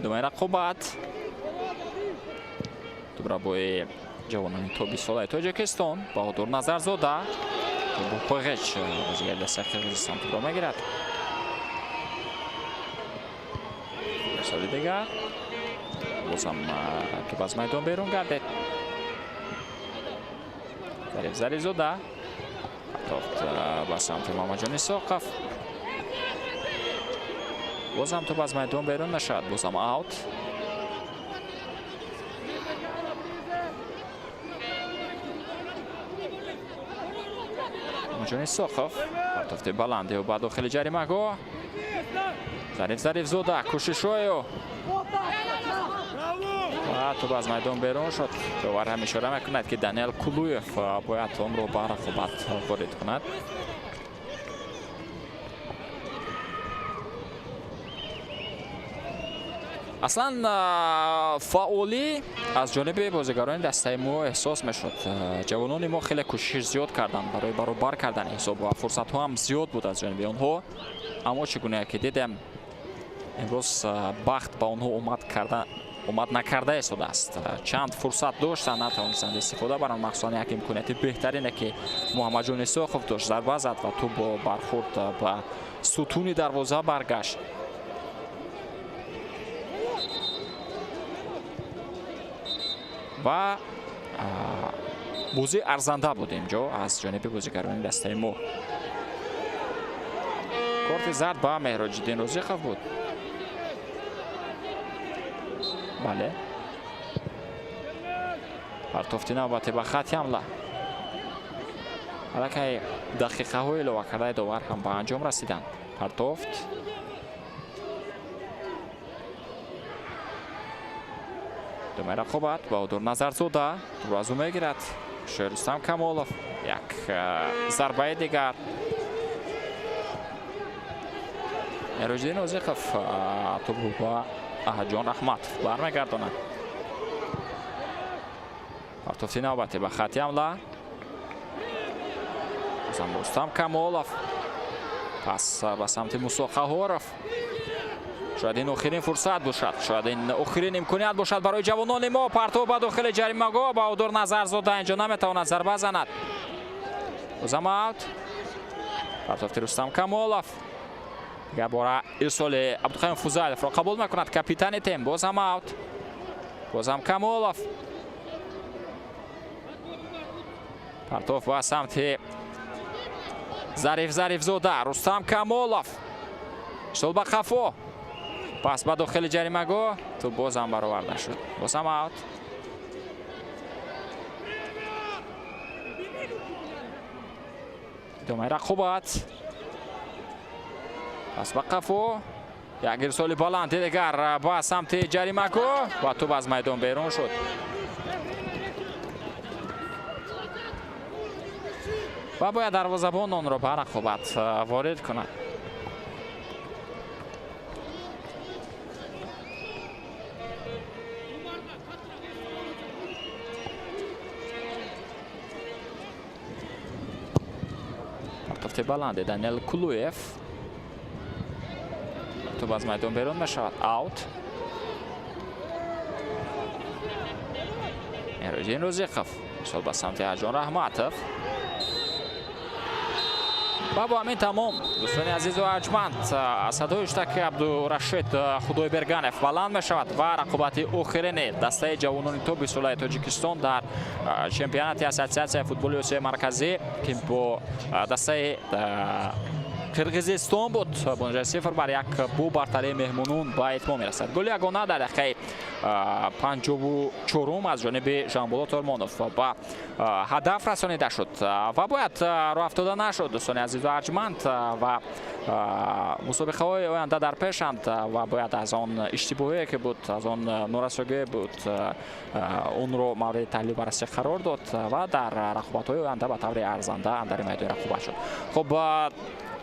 идомаи рақобат дубрабои ҷавонони тобисолаи Тоҷикистон. Баҳодур Назарзода Пӯғеч бозигари дастаи Қирғизистон тӯбро мегирад. соли дигар бозам тӯб аз майдон берун гардид. Зариф Зарифзода партофт ба самти Мамаҷон Исоқов. бозам тӯб аз майдон берун мешавад. бозам аут. Мамаҷон Исоқов партофти баландиҳо ба дохили ҷаримаҳгоҳ. Зариф Зарифзода кӯшишҳои ва тӯб аз майдон берун шуд. довар ҳам ишора мекунад ки Даниэл Кулуев бояд онро ба рақобат ворид кунад. аслан фаъолӣ аз ҷониби бозигарони дастаи мо эҳсос мешуд. ҷавонони мо хеле кӯшиш зиёд карданд барои баробар кардани ҳисоб ва фурсатҳо ҳам зиёд буд аз ҷониби онҳо. аммо чӣ гуна ки дидем имрӯз бахт ба онҳо омад накарда истодааст. чанд фурсат доштанд, натавонистанд истифода баранд. махсусан як имконияти беҳтарине ки Муҳаммаҷон Исоқов дошт, зарба зад ва ту бо бархурд ба сутуни дарвоза баргашт. ва бозӣ арзанда буд инҷо аз ҷониби бозигарони дастаи мо. корти зард ба Меҳроҷиддин Розиқов буд. бале, партофти навбати ба хати ҳамла. аллакай дақиқаҳои илова кардаи довар ҳам ба анҷом расиданд. партофт идомаи рақобат. Баҳодур Назарзода тӯбро аз ӯ мегирад. Рустам Камолов як зарбаи дигар. Меҳроҷиддин Розиқов тӯбро ба Аҳадҷон Раҳматов бармегардонад. партофти навбати ба хати ҳамла. Рустам Камолов пас ба самти Мусо Хаворов. шояд ин охирин фурсат бошад, шояд ин охирин имконият бошад барои ҷавонони мо. партов ба дохили ҷаримаҳгоҳ. Баҳодур Назарзода инҷо наметавонад зарба занад. бозам аут. партофти Рустам Камолов. дигар бора ирсоли Абдуқаим Фузайловро қабул мекунад капитани тем. бозам аут. бозам Камолов. партов ба самти Зариф Зарифзода. Рустам Камолов. шул ба қафо. пас ба дохили ҷаримаҳгоҳ. ту бозам бароварда шуд. бозам аут. идомаи рақобат. пас ба қафо. як ирсоли баланд дигар ба самти ҷаримаҳгоҳ ва тӯб аз майдон берун шуд. ва бояд дарвозабон онро ба рақобат ворид кунад. سمت بلند دانیل کلویف. توپ از میدان بیرون میشود. آوت. ایروژین روزیخف شد به سمت ارجان رحمتوف و با همین تمام دوستان عزیز و ارجمند صدای اشتراک عبدالرشید خدای برگانف بلند می شود و رقابت آخرین دسته جوانان توپ سولای تاجیکستان در چمپیونات اساسیاسیون فوتبال آسیای مرکزی که با دسته قرقیزستان بود. با 0-1 با برتری مهمانان به اتمام میرسد. گل یگانه در دقیقه 54 از جانب ژانبولات آرمانوف با هدف رسانیده شد و باید راه افتاده نشد دوستان عزیز و ارجمند و مسابقه های آینده در پیشند و باید از آن اشتباهی که بود، از آن نارسایی بود، اون رو مورد تحلیل بررسی قرار داد و در رقابت های آینده به طور ارزنده در میدان رقابت شد. خب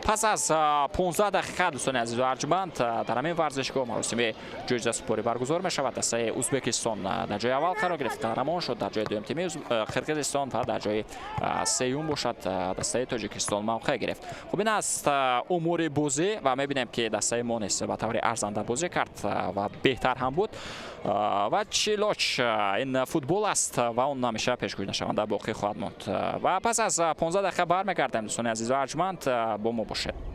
پس از 15 دقیقه دوستان عزیز و ارجمند در همین ورزشگاه مراسم جایزه سپاری برگزار می شود. دسته ازبکستان در جای اول قرار گرفت، قهرمان شد. در جای دوم تیم قرقیزستان و در جای سوم باشد دسته تاجیکستان موقع گرفت. خب این است امور بازی و میبینیم که دسته ما نیست به طور ارزنده بازی کرد و بهتر هم بود و چیلاچ این فوتبال است و اون همیشه پیشگویی نشونده باقی خواهد ماند و پس از 15 دقیقه برمیگردیم دوستان عزیز و ارجمند با ما باشید.